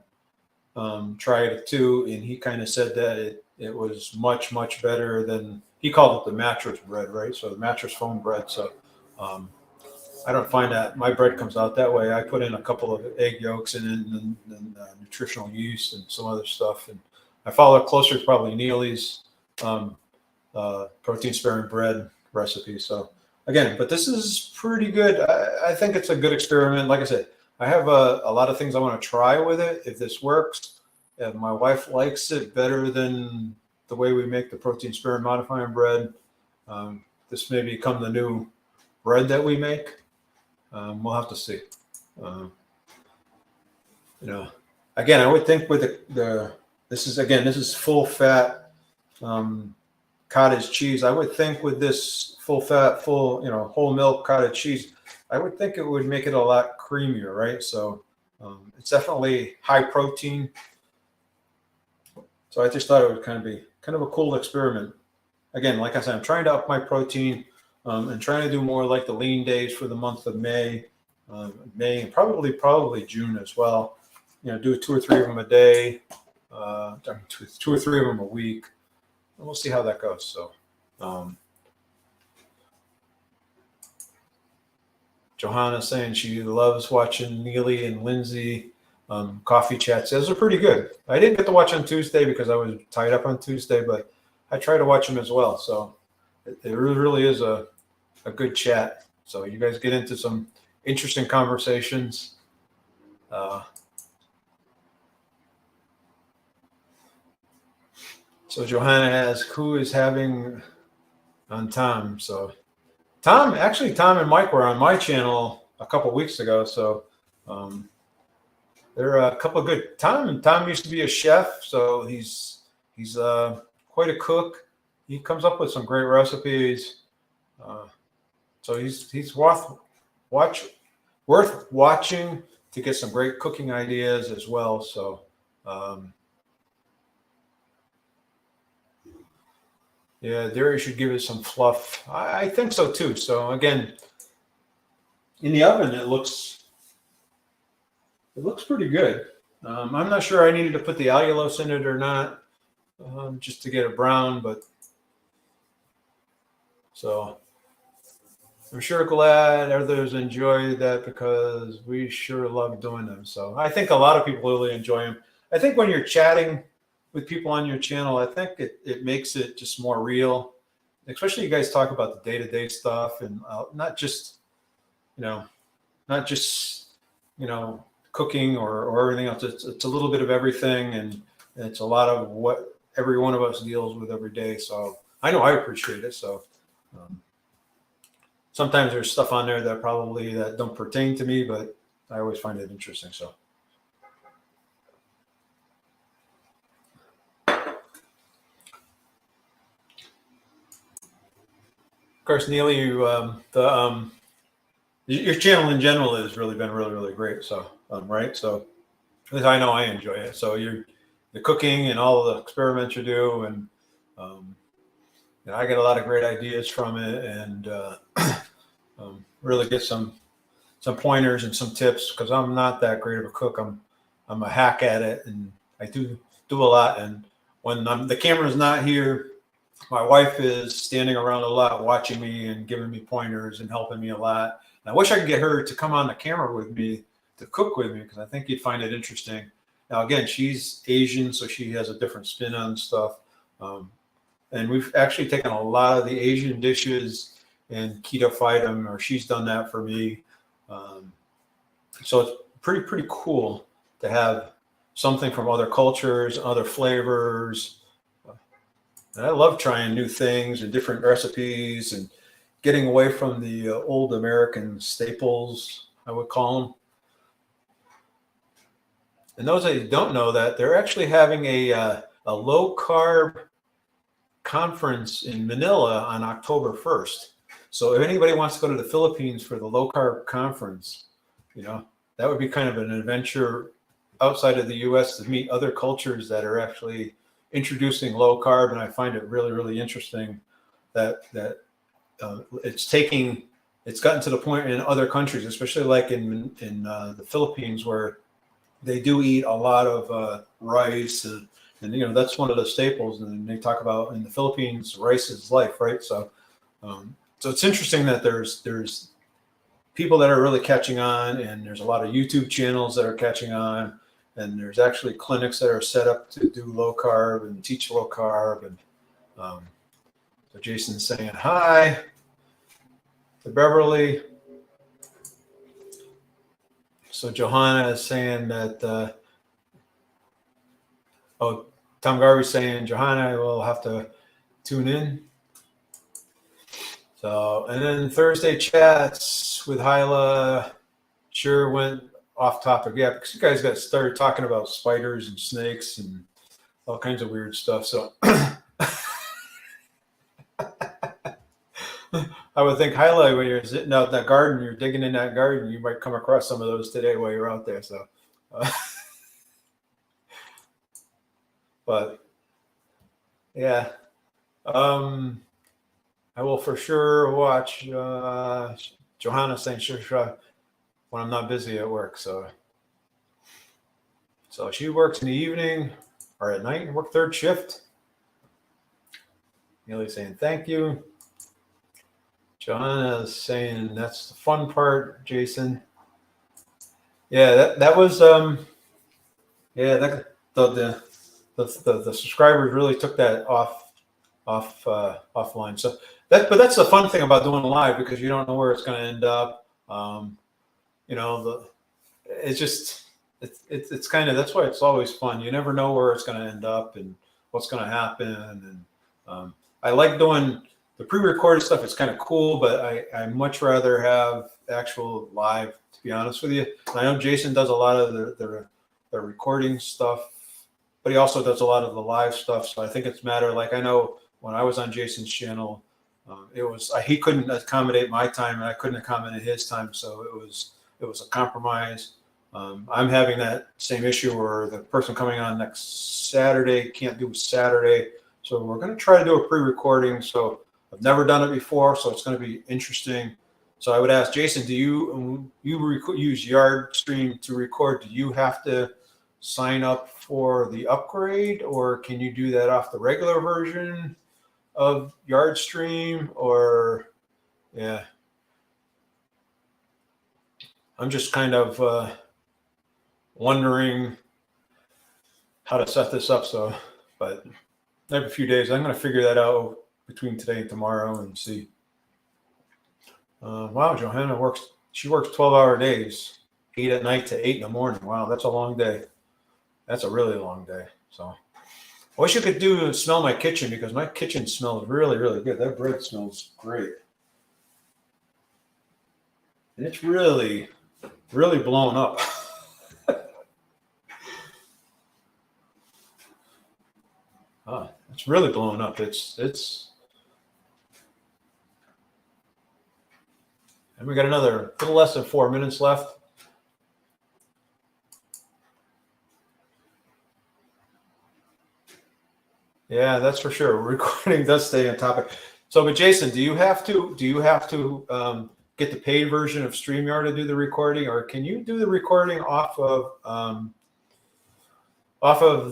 try it too, and he kind of said that it was much, much better than, he called it the mattress bread, right? So the mattress foam bread. So I don't find that my bread comes out that way. I put in a couple of egg yolks in it and nutritional yeast and some other stuff. And I follow it closer to probably Neely's protein sparing bread recipe. So again, but this is pretty good. I think it's a good experiment. Like I said, I have a lot of things I want to try with it. If this works, if my wife likes it better than the way we make the protein sparing modifying bread, this may become the new bread that we make. We'll have to see. Again, I would think with this is full fat cottage cheese. I would think with this full fat, whole milk cottage cheese, I would think it would make it a lot creamier, right? So it's definitely high protein. So I just thought it would kind of a cool experiment. Again, like I said, I'm trying to up my protein and trying to do more like the lean days for the month of May, and probably June as well. Do 2 or 3 of them a day, 2 or 3 of them a week. And we'll see how that goes. So, Johanna's saying she loves watching Neely and Lindsay coffee chats. Those are pretty good. I didn't get to watch on Tuesday because I was tied up on Tuesday, but I try to watch them as well. So it really is a good chat. So you guys get into some interesting conversations. So Johanna asks, who is having on Tom? So Tom and Mike were on my channel a couple weeks ago. So they're a couple of good. Tom used to be a chef, so he's quite a cook. He comes up with some great recipes. So he's worth watching to get some great cooking ideas as well. So yeah, dairy should give it some fluff. I think so too. So again, in the oven it looks pretty good. I'm not sure I needed to put the allulose in it or not, just to get it brown, but so I'm sure glad others enjoy that because we sure love doing them. So I think a lot of people really enjoy them. I think when you're chatting with people on your channel, I think it makes it just more real, especially you guys talk about the day-to-day stuff and not just cooking or everything else. It's a little bit of everything, and it's a lot of what every one of us deals with every day. So I know I appreciate it. So sometimes there's stuff on there that don't pertain to me, but I always find it interesting. So. Of course, Neely, your channel in general has really been really great. So, right. So, at least I know I enjoy it. So the cooking and all the experiments you do, and I get a lot of great ideas from it, and really get some pointers and some tips because I'm not that great of a cook. I'm a hack at it, and I do a lot. And when the camera's not here, my wife is standing around a lot watching me and giving me pointers and helping me a lot. And I wish I could get her to come on the camera with me to cook with me because I think you'd find it interesting. Now, again, she's Asian, so she has a different spin on stuff. And we've actually taken a lot of the Asian dishes and ketofied them, or she's done that for me. So it's pretty cool to have something from other cultures, other flavors. And I love trying new things and different recipes and getting away from the old American staples, I would call them. And those that don't know that, they're actually having a low carb conference in Manila on October 1st. So if anybody wants to go to the Philippines for the low carb conference, that would be kind of an adventure outside of the US to meet other cultures that are actually introducing low carb. And I find it really, really interesting that it's gotten to the point in other countries, especially like in the Philippines, where they do eat a lot of rice and that's one of the staples. And they talk about in the Philippines, rice is life, right? So it's interesting that there's people that are really catching on, and there's a lot of YouTube channels that are catching on, and there's actually clinics that are set up to do low carb and teach low carb. And so Jason's saying hi to Beverly. So Johanna is saying that, Tom Garvey's saying, Johanna will have to tune in. So, and then Thursday chats with Hyla sure went off topic. Yeah, because you guys got started talking about spiders and snakes and all kinds of weird stuff. So I would think Hyla, when you're sitting out in that garden, you're digging in that garden, you might come across some of those today while you're out there. So, but yeah. I will for sure watch Johanna saying sure when I'm not busy at work. So she works in the evening or at night and work third shift. Neely saying thank you. Johanna is saying that's the fun part, Jason. Yeah, that was the subscribers really took that offline. So that's the fun thing about doing live, because you don't know where it's going to end up. It's kind of, that's why it's always fun. You never know where it's going to end up and what's going to happen. And I like doing the pre-recorded stuff. It's kind of cool, but I much rather have actual live, to be honest with you. And I know Jason does a lot of the recording stuff, but he also does a lot of the live stuff. So I think it's matter. Like, I know when I was on Jason's channel, he couldn't accommodate my time and I couldn't accommodate his time. So it was a compromise. I'm having that same issue where the person coming on next Saturday can't do Saturday. So we're going to try to do a pre-recording. So I've never done it before, so it's going to be interesting. So I would ask Jason, do you use YardStream to record? Do you have to sign up for the upgrade, or can you do that off the regular version of YardStream? Or yeah, I'm just kind of wondering how to set this up. So, but I have a few days. I'm going to figure that out between today and tomorrow and see. Wow, Johanna works 12-hour days, 8 at night to 8 in the morning. Wow, that's a long day. That's a really long day. So I wish you could smell my kitchen, because my kitchen smells really, really good. That bread smells great. And it's really, really blown up. It's really blown up. It's and we got another little less than 4 minutes left. Yeah, that's for sure. Recording does stay on topic. So, but Jason, do you have to get the paid version of StreamYard to do the recording, or can you do the recording off of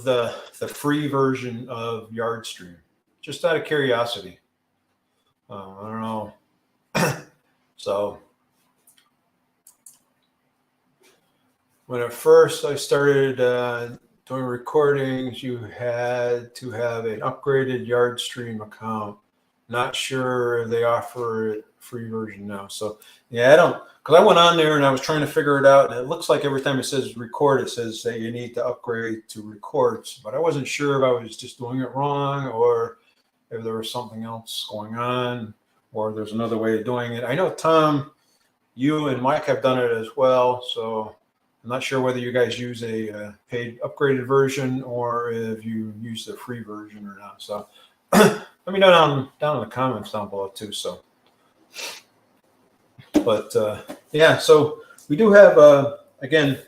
the free version of YardStream? Just out of curiosity. I don't know. So when at first I started doing recordings, you had to have an upgraded YardStream account. Not sure they offer a free version now. So yeah, because I went on there and I was trying to figure it out, and it looks like every time it says record, it says that you need to upgrade to records. But I wasn't sure if I was just doing it wrong or if there was something else going on. or there's another way of doing it. I know Tom, you and Mike have done it as well, so I'm not sure whether you guys use a paid upgraded version or if you use the free version or not. So let me know down in the comments down below too. So, but yeah, so we do have again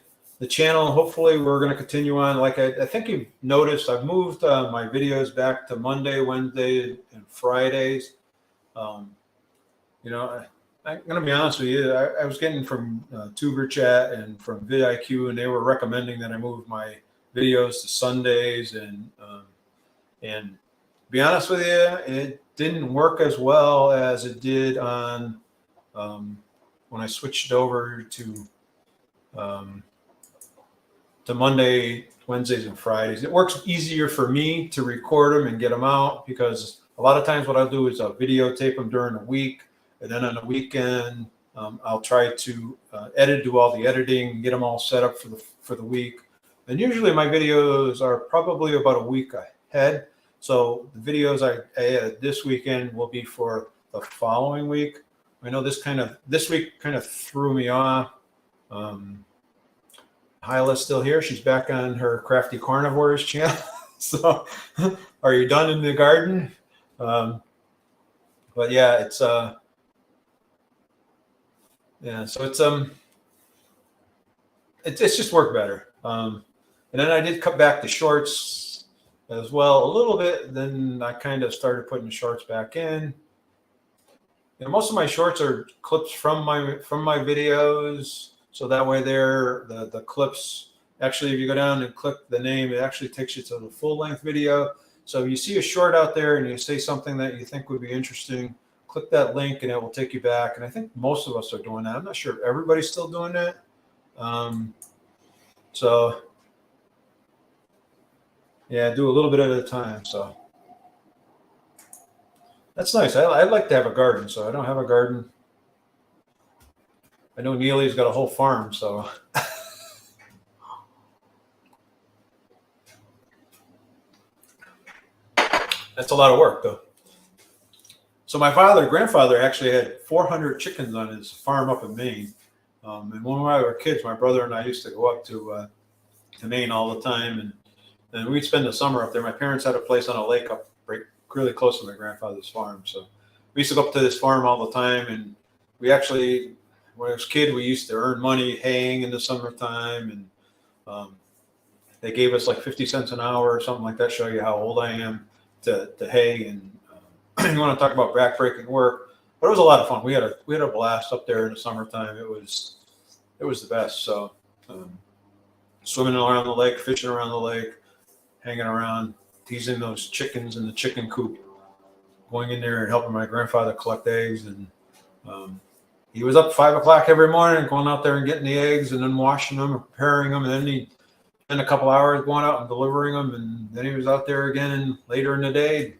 the channel. Hopefully, we're going to continue on. Like I think you've noticed, I've moved my videos back to Monday, Wednesday, and Fridays. You know, I'm going to be honest with you. I was getting from Tuber Chat and from vidIQ, and they were recommending that I move my videos to Sundays. And to be honest with you, it didn't work as well as it did on when I switched over to Monday, Wednesdays, and Fridays. It works easier for me to record them and get them out, because a lot of times what I'll do is I'll videotape them during the week. And then on the weekend, I'll try to do all the editing, get them all set up for the week. And usually my videos are probably about a week ahead. So the videos I edit this weekend will be for the following week. I know this week kind of threw me off. Hyla's still here. She's back on her Crafty Carnivores channel. So are you done in the garden? But yeah, it's yeah, so it's just worked better. And then I did cut back the shorts as well a little bit. Then I kind of started putting the shorts back in. And most of my shorts are clips from my videos, so that way the clips. Actually, if you go down and click the name, it actually takes you to the full-length video. So if you see a short out there and you say something that you think would be interesting, click that link and it will take you back. And I think most of us are doing that. I'm not sure if everybody's still doing that. So yeah, do a little bit at a time. So that's nice. I'd like to have a garden, so I don't have a garden. I know Neely's got a whole farm, so that's a lot of work, though. So my grandfather actually had 400 chickens on his farm up in Maine. And when we were kids, my brother and I used to go up to Maine all the time, and we'd spend the summer up there. My parents had a place on a lake up really close to my grandfather's farm. So we used to go up to this farm all the time, and we actually, when I was a kid, we used to earn money haying in the summertime, and they gave us like 50 cents an hour or something like that. Show you how old I am to hay. And you want to talk about backbreaking work, but it was a lot of fun. We had a blast up there in the summertime. It was the best. So swimming around the lake, fishing around the lake, hanging around, teasing those chickens in the chicken coop, going in there and helping my grandfather collect eggs. And he was up 5 o'clock every morning, going out there and getting the eggs, and then washing them and preparing them. And then he'd spend a couple hours going out and delivering them. And then he was out there again later in the day,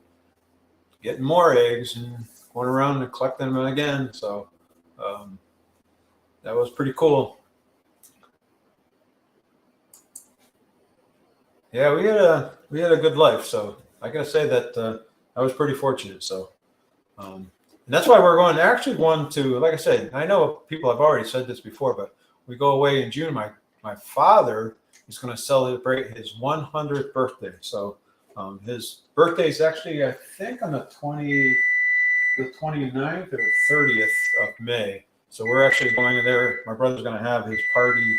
getting more eggs and going around and collecting them again. So that was pretty cool. Yeah, we had a good life. So I gotta say that I was pretty fortunate. So and that's why we're actually going to, like I said, I know people have already said this before, but we go away in June. My father is going to celebrate his 100th birthday. So his birthday is actually, I think, on the 29th or the 30th of May. So we're actually going in there. My brother's going to have his party.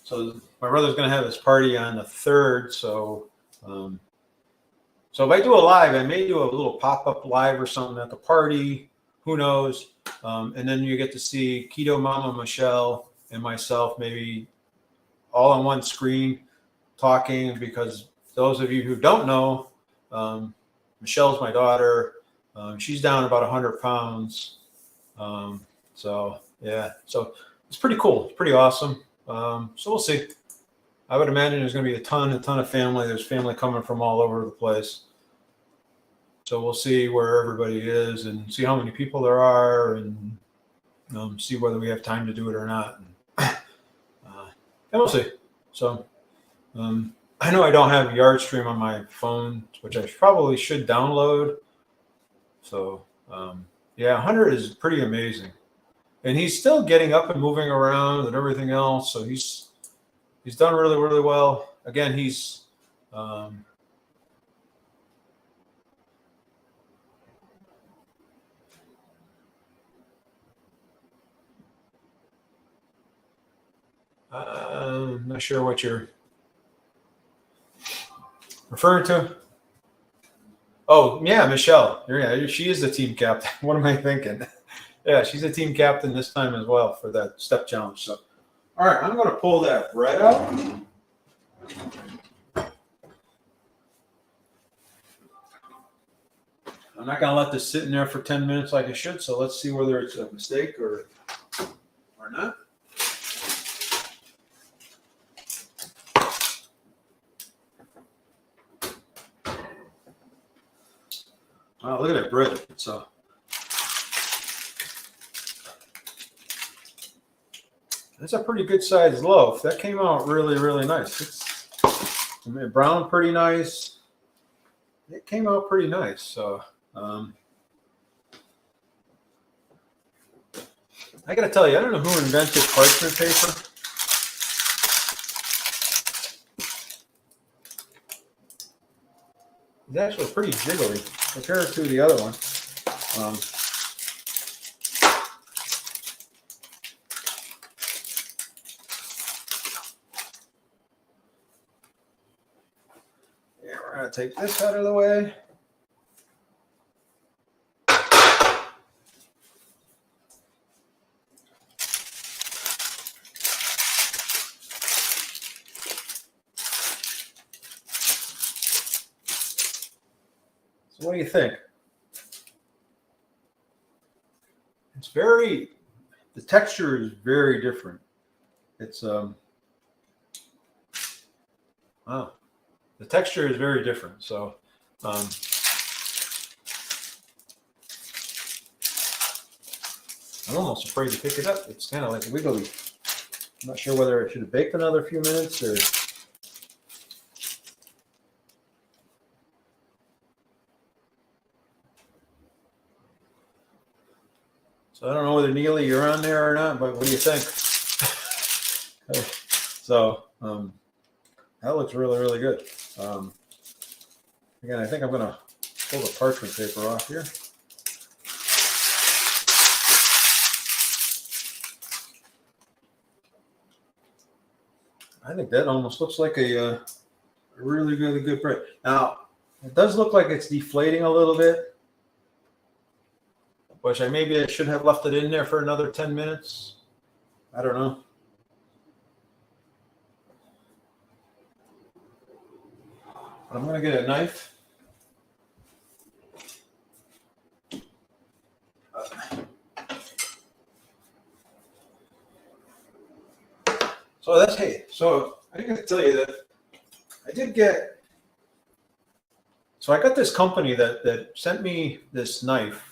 So my brother's going to have his party on the 3rd. So so if I do a live, I may do a little pop-up live or something at the party. Who knows? And then you get to see Keto Mama Michelle and myself, maybe all on one screen talking, because those of you who don't know, Michelle's my daughter. She's down about 100 pounds. So yeah, so it's pretty cool. It's pretty awesome. So we'll see. I would imagine there's going to be a ton of family. There's family coming from all over the place. So we'll see where everybody is and see how many people there are, and see whether we have time to do it or not. And we'll see. So I know I don't have Yardstream on my phone, which I probably should download. So yeah, Hunter is pretty amazing, and he's still getting up and moving around and everything else. So he's done really, really well. Again, he's I'm not sure what you're referring to. Oh yeah, Michelle. Yeah, she is the team captain. What am I thinking? Yeah, she's a team captain this time as well for that step challenge. So, all right, I'm going to pull that bread out. I'm not going to let this sit in there for 10 minutes like it should. So let's see whether it's a mistake or not. Wow, look at that bread. That's a pretty good sized loaf. That came out really, really nice. It browned pretty nice. It came out pretty nice. So I got to tell you, I don't know who invented parchment paper. It's actually pretty jiggly compared to the other one. Yeah, we're going to take this out of the way. So what do you think? It's the texture is very different. It's, wow. The texture is very different. So, I'm almost afraid to pick it up. It's kind of like wiggly. I'm not sure whether I should have baked another few minutes or. So I don't know whether Neely you're on there or not, but what do you think? So that looks really, really good. Again, I think I'm going to pull the parchment paper off here. I think that almost looks like a really, really good bread. Now, it does look like it's deflating a little bit. Which maybe I should have left it in there for another 10 minutes. I don't know. I'm going to get a knife. So I got to tell you that I did get. So I got this company that sent me this knife.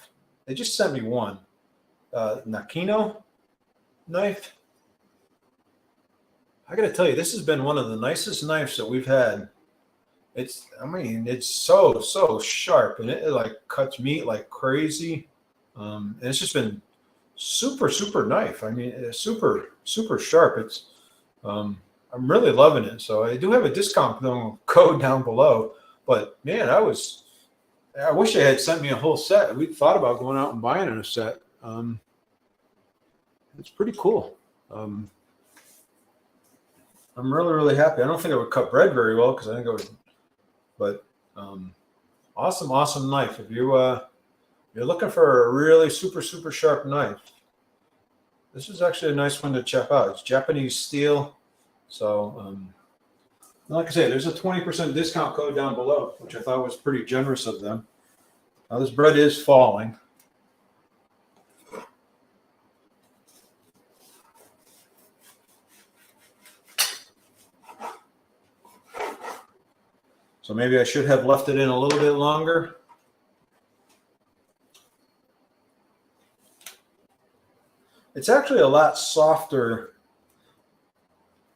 They just sent me one Nakino knife. I got to tell you, this has been one of the nicest knives that we've had. It's so sharp, and it like cuts meat like crazy. And it's just been super knife. I mean, it's super sharp. It's I'm really loving it. So I do have a discount code down below. But man, I wish they had sent me a whole set. We thought about going out and buying a set. It's pretty cool. I'm really, really happy. I don't think I would cut bread very well because I think I would, but awesome knife. If you're looking for a really super sharp knife, this is actually a nice one to check out. It's Japanese steel. So like I say, there's a 20% discount code down below, which I thought was pretty generous of them. Now this bread is falling. So maybe I should have left it in a little bit longer. It's actually a lot softer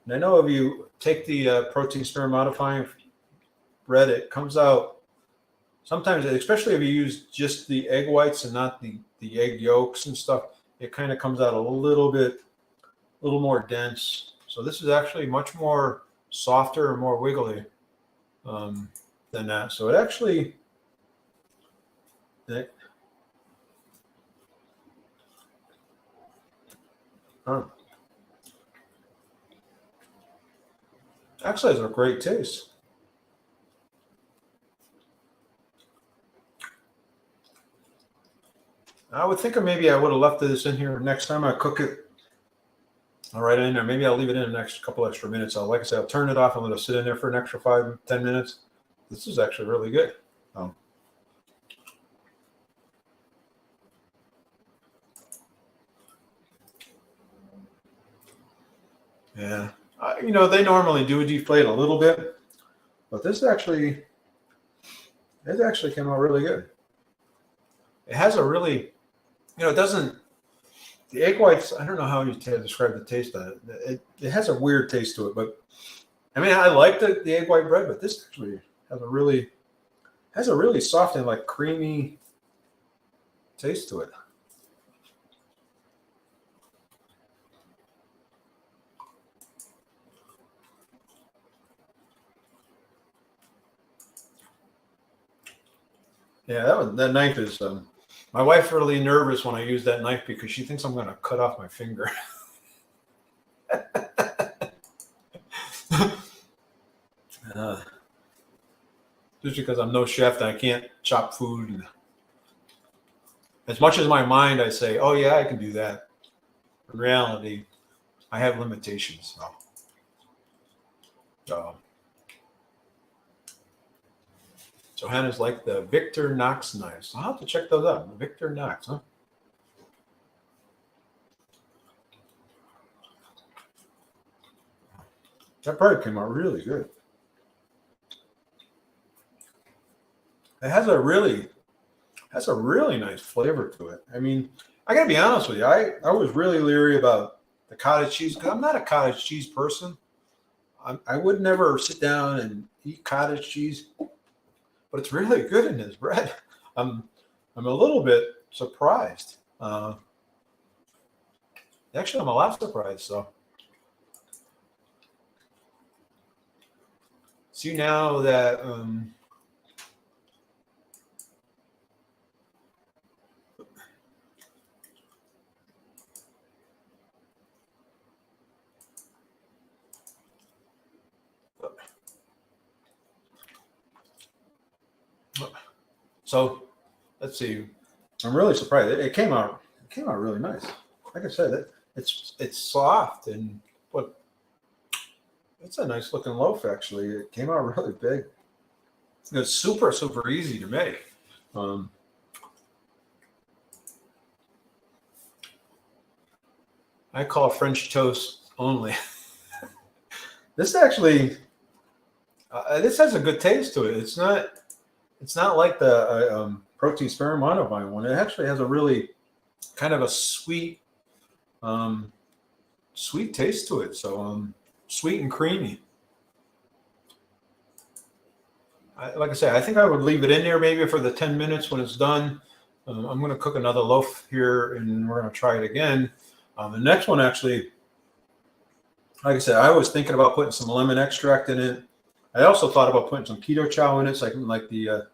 And I know if you take the protein smear modifying bread, it comes out sometimes, especially if you use just the egg whites and not the egg yolks and stuff, it kind of comes out a little more dense. So this is actually much more softer and more wiggly than that. So it actually, actually has a great taste. I would think maybe I would have left this in here next time I cook it. All right, in there. Maybe I'll leave it in an extra couple extra minutes. Like I said, I'll turn it off and let it sit in there for an extra 5-10 minutes. This is actually really good. Yeah, you know, they normally do deflate a little bit, but this actually came out really good. It has a really, you know, it doesn't. The egg whites, I don't know how you describe the taste of it. It has a weird taste to it, but I mean, I like the egg white bread, but this actually has a really soft and like creamy taste to it. Yeah, that knife is. My wife's really nervous when I use that knife because she thinks I'm going to cut off my finger. Just because I'm no chef and I can't chop food. As much as my mind, I say, oh yeah, I can do that. In reality, I have limitations. So Hannah's like the Victor Knox knives. I'll have to check those out. Victor Knox, huh? That bread came out really good. It has a really nice flavor to it. I mean, I gotta be honest with you. I was really leery about the cottage cheese because I'm not a cottage cheese person. I would never sit down and eat cottage cheese, but it's really good in this bread. I'm a little bit surprised. Actually, I'm a lot surprised. So, see now that so let's see. I'm really surprised. It came out really nice. Like I said, it's soft and but it's a nice looking loaf. Actually, it came out really big. It's super easy to make. I call French toast only. This actually, this has a good taste to it. It's not like the protein sparing monovine one. It actually has a really kind of a sweet taste to it. So sweet and creamy. Like I said, I think I would leave it in there maybe for the 10 minutes when it's done. I'm going to cook another loaf here and we're going to try it again. The next one actually, like I said, I was thinking about putting some lemon extract in it. I also thought about putting some keto chow in it, so I can like the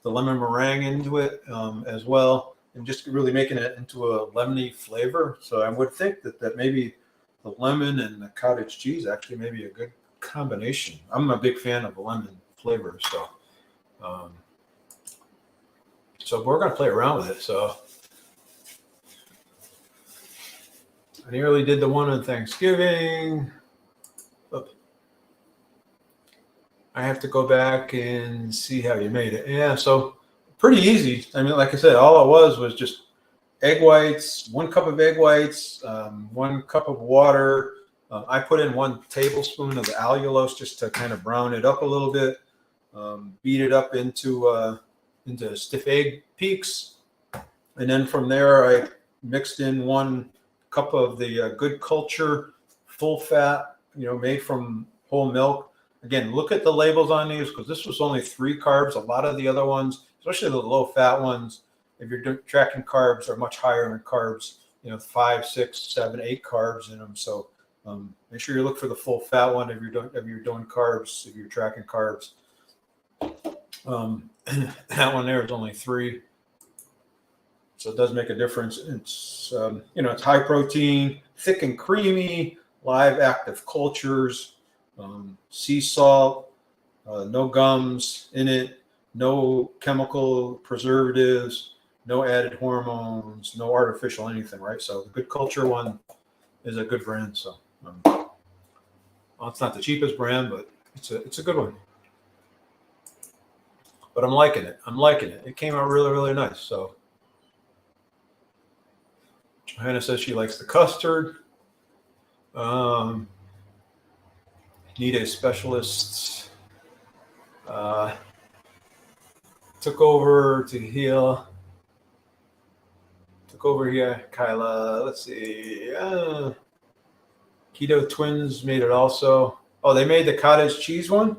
lemon meringue into it as well, and just really making it into a lemony flavor. So I would think that maybe the lemon and the cottage cheese actually may be a good combination. I'm a big fan of the lemon flavor, so we're gonna play around with it. So I nearly did the one on Thanksgiving. I have to go back and see how you made it. Yeah, so pretty easy. I mean, like I said, all it was just egg whites, 1 cup of egg whites, 1 cup of water. I put in 1 tablespoon of the allulose just to kind of brown it up a little bit. Beat it up into stiff egg peaks, and then from there I mixed in 1 cup of the good culture full fat made from whole milk. Again, look at the labels on these, because this was only 3 carbs. A lot of the other ones, especially the low fat ones, if you're tracking carbs, are much higher in carbs. 5, 6, 7, 8 carbs in them. So make sure you look for the full fat one if you're doing carbs, if you're tracking carbs. That one there is only 3, so it does make a difference. It's it's high protein, thick and creamy, live active cultures, sea salt, no gums in it, no chemical preservatives, no added hormones, no artificial anything, right? So the Good Culture one is a good brand. So well, it's not the cheapest brand, but it's a good one. But I'm liking it. It came out really, really nice. So Johanna says she likes the custard. Need a specialist. Took over here, Kyla. Let's see. Keto Twins made it also. Oh, they made the cottage cheese one.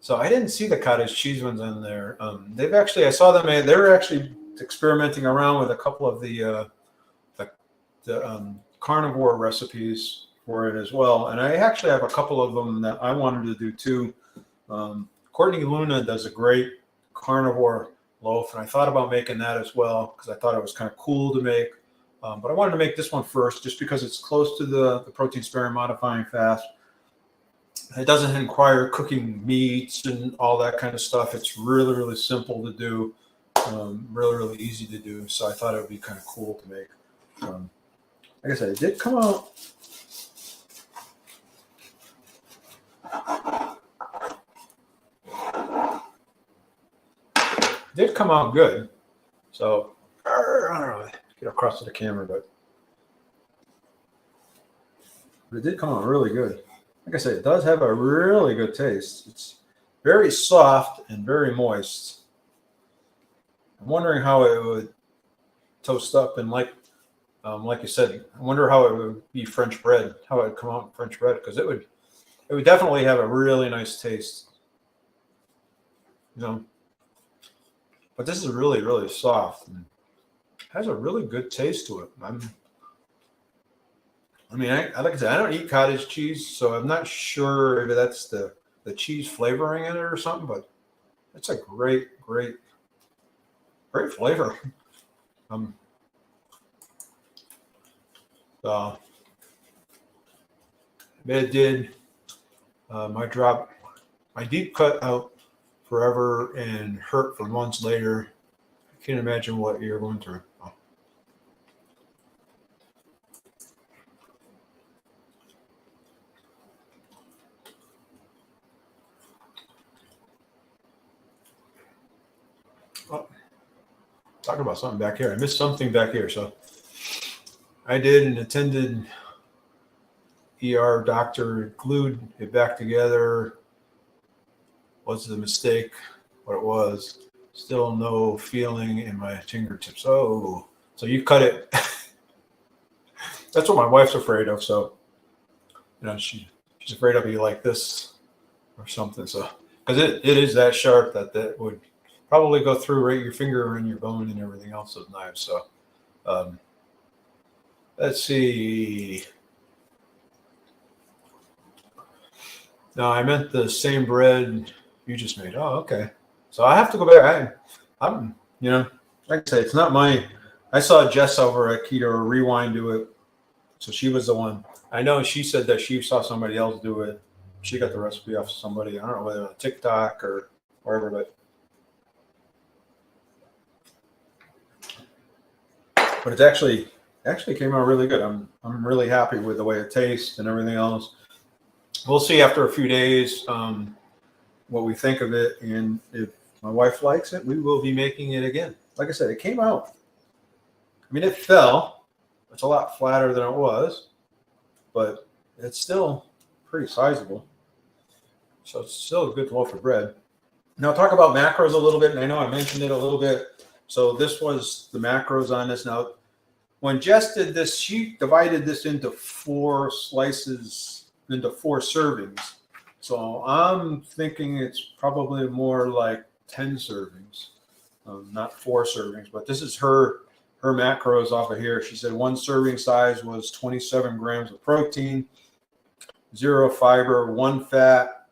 So I didn't see the cottage cheese ones in there. I saw them. They're actually experimenting around with a couple of the carnivore recipes for it as well. And I actually have a couple of them that I wanted to do too. Courtney Luna does a great carnivore loaf, and I thought about making that as well because I thought it was kind of cool to make. But I wanted to make this one first just because it's close to the protein sparing modifying fast. It doesn't require cooking meats and all that kind of stuff. It's really, really simple to do, really, really easy to do. So I thought it would be kind of cool to make. Like I said, it did come out. Good. So I don't know, get across to the camera, but it did come out really good. Like I said, it does have a really good taste. It's very soft and very moist. I'm wondering how it would toast up, and like you said, I wonder how it would be French bread, how it would come out in French bread, because it would definitely have a really nice taste. But this is really, really soft and has a really good taste to it. Like I said, I don't eat cottage cheese, so I'm not sure if that's the cheese flavoring in it or something, but it's a great flavor. It did. My deep cut out forever and hurt for months later. I can't imagine what you're going through. Talking about something back here. I missed something back here. So I did and attended ER. Doctor glued it back together. Was the mistake what it was? Still no feeling in my fingertips. Oh, so you cut it. That's what my wife's afraid of. So, she's afraid of you like this or something. So, because it is that sharp that would probably go through right your finger and your bone and everything else of knives. So, let's see. No, I meant the same bread you just made. Oh, okay. So I have to go back. I'm like I say, it's not I saw Jess over at Keto Rewind do it. So she was the one. I know she said that she saw somebody else do it. She got the recipe off somebody. I don't know whether on TikTok or wherever, but it actually came out really good. I'm really happy with the way it tastes and everything else. We'll see after a few days what we think of it, and if my wife likes it, we will be making it again. Like I said, it came out. It fell. It's a lot flatter than it was, but it's still pretty sizable. So it's still a good loaf of bread. Now talk about macros a little bit, and I know I mentioned it a little bit. So this was the macros on this. Now, when Jess did this, she divided this into 4 slices into 4 servings. So I'm thinking it's probably more like 10 servings, not 4 servings. But this is her macros off of here. She said 1 serving size was 27 grams of protein, 0 fiber, 1 fat,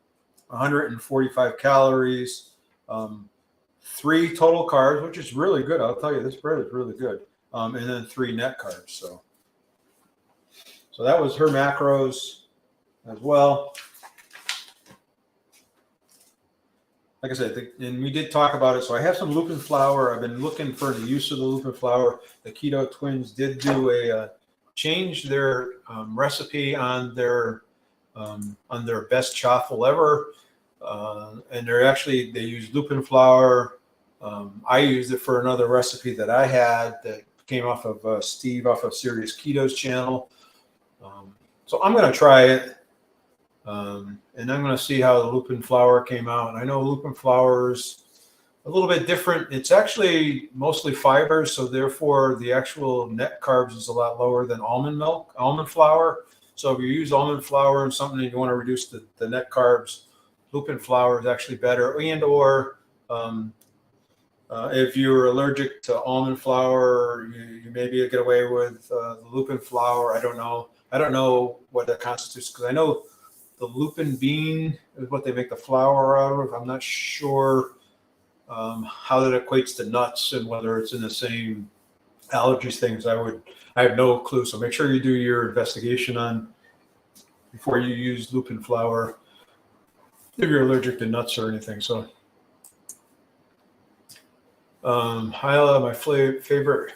145 calories, 3 total carbs, which is really good. I'll tell you, this bread is really good. And then 3 net carbs. So that was her macros as well. Like I said, and we did talk about it. So I have some lupin flour. I've been looking for the use of the lupin flour. The Keto Twins did do a change their recipe on their best chaffle ever, and they use lupin flour. I used it for another recipe that I had that came off of Steve off of Serious Keto's channel. So I'm going to try it. And I'm going to see how the lupin flour came out. And I know lupin flour is a little bit different. It's actually mostly fibers, so therefore the actual net carbs is a lot lower than almond flour. So if you use almond flour in something and you want to reduce the net carbs, lupin flour is actually better. And or if you're allergic to almond flour, you maybe get away with the lupin flour. I don't know. I don't know what that constitutes, because I know the lupin bean is what they make the flour out of. I'm not sure how that equates to nuts and whether it's in the same allergies things. I have no clue. So make sure you do your investigation on before you use lupin flour if you're allergic to nuts or anything. So Hyla, my favorite,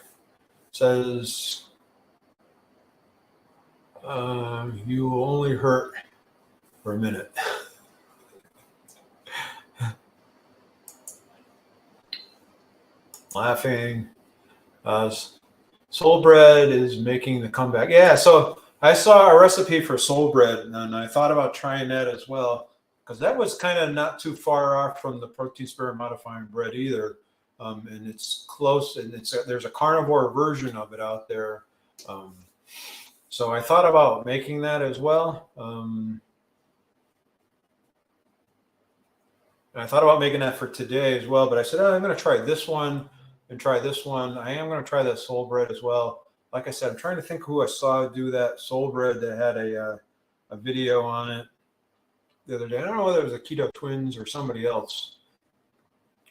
says you will only hurt for a minute. Laughing. Soul bread is making the comeback. Yeah, so I saw a recipe for soul bread, and I thought about trying that as well, because that was kind of not too far off from the protein sparing modifying bread either. And it's close, and there's a carnivore version of it out there. So I thought about making that as well. And I thought about making that for today as well, but I said, I'm going to try this one and try this one. I am going to try that soul bread as well. Like I said, I'm trying to think who I saw do that soul bread that had a video on it the other day. I don't know whether it was the Keto Twins or somebody else,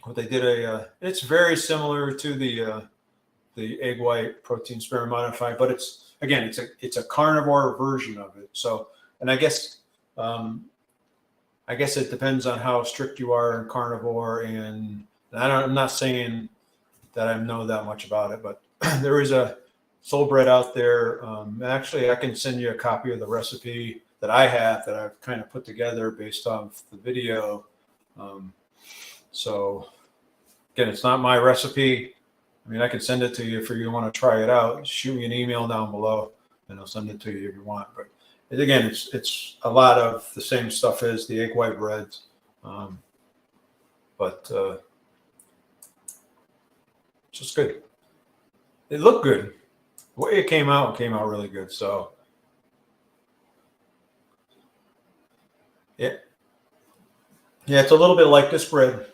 but they did it's very similar to the egg white protein sparing modified, but it's a carnivore version of it. So, and I guess it depends on how strict you are in carnivore, and I'm not saying that I know that much about it, but there is a soul bread out there. Actually, I can send you a copy of the recipe that I have that I've kind of put together based off the video. So again, it's not my recipe. I mean, I can send it to you if you want to try it out. Shoot me an email down below, and I'll send it to you if you want. But again, it's a lot of the same stuff as the egg white breads, but it's just good. It looked good. The way it came out really good. So yeah, it's a little bit like this bread.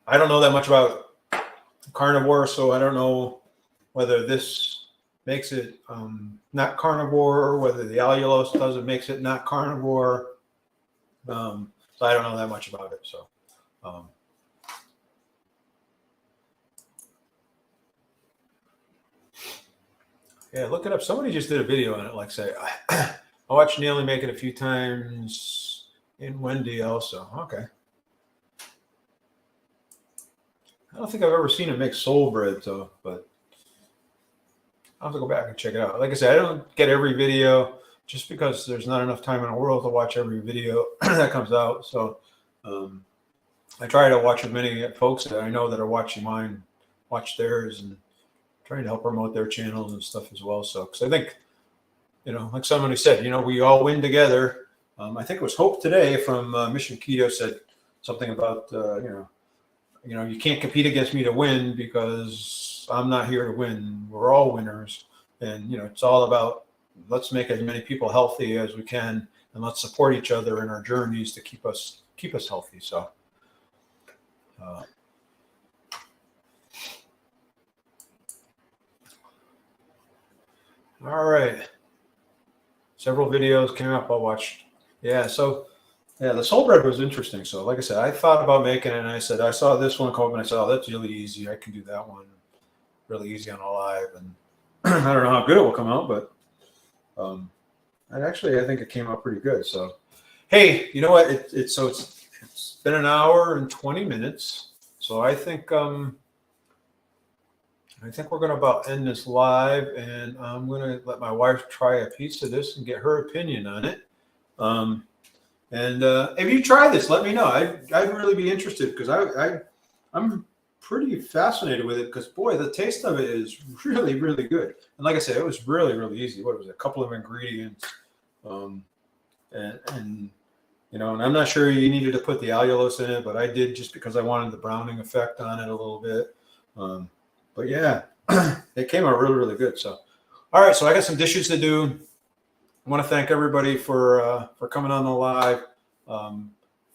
I don't know that much about carnivore, so I don't know whether this makes it not carnivore, or whether the allulose does it makes it not carnivore. So I don't know that much about it. So yeah, look it up. Somebody just did a video on it. Like, say, I watched Neely make it a few times in Wendy also. Okay. I don't think I've ever seen him make soul bread, though, but I'll have to go back and check it out. Like I said, I don't get every video just because there's not enough time in the world to watch every video that comes out. So I try to watch as many folks that I know that are watching mine, watch theirs, and trying to help promote their channels and stuff as well. So, because I think, like somebody said, we all win together. I think it was Hope today from Mission Keto said something about, you can't compete against me to win because I'm not here to win. We're all winners. And, you know, it's all about, let's make as many people healthy as we can, and let's support each other in our journeys to keep us healthy. So, all right. Several videos came up. I watched. Yeah. So, yeah, the soul bread was interesting. So, like I said, I thought about making it, and I said, I saw this one come up, and I said, oh, that's really easy. I can do that one really easy on a live. And I don't know how good it will come out, but and actually, I think it came out pretty good. So, hey, you know what? It's been an hour and 20 minutes. So I think we're going to about end this live, and I'm going to let my wife try a piece of this and get her opinion on it. And if you try this, let me know. I'd really be interested, because I'm pretty fascinated with it, because boy, the taste of it is really, really good. And like I said, it was really, really easy. What was it? A couple of ingredients, and you know, and I'm not sure you needed to put the allulose in it, but I did, just because I wanted the browning effect on it a little bit. But yeah, it came out really, really good. So, all right, so I got some dishes to do. I want to thank everybody for coming on the live.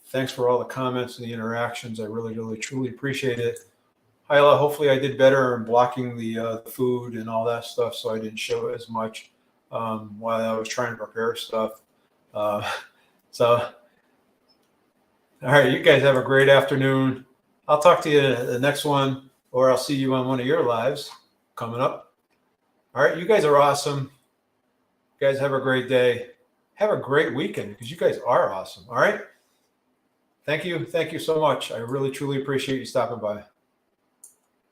Thanks for all the comments and the interactions. I really, really, truly appreciate it. Hyla, hopefully I did better in blocking the food and all that stuff, so I didn't show as much while I was trying to prepare stuff. So, all right, you guys have a great afternoon. I'll talk to you in the next one, or I'll see you on one of your lives coming up. All right, you guys are awesome. You guys have a great day. Have a great weekend, because you guys are awesome. All right. Thank you. Thank you so much. I really, truly appreciate you stopping by.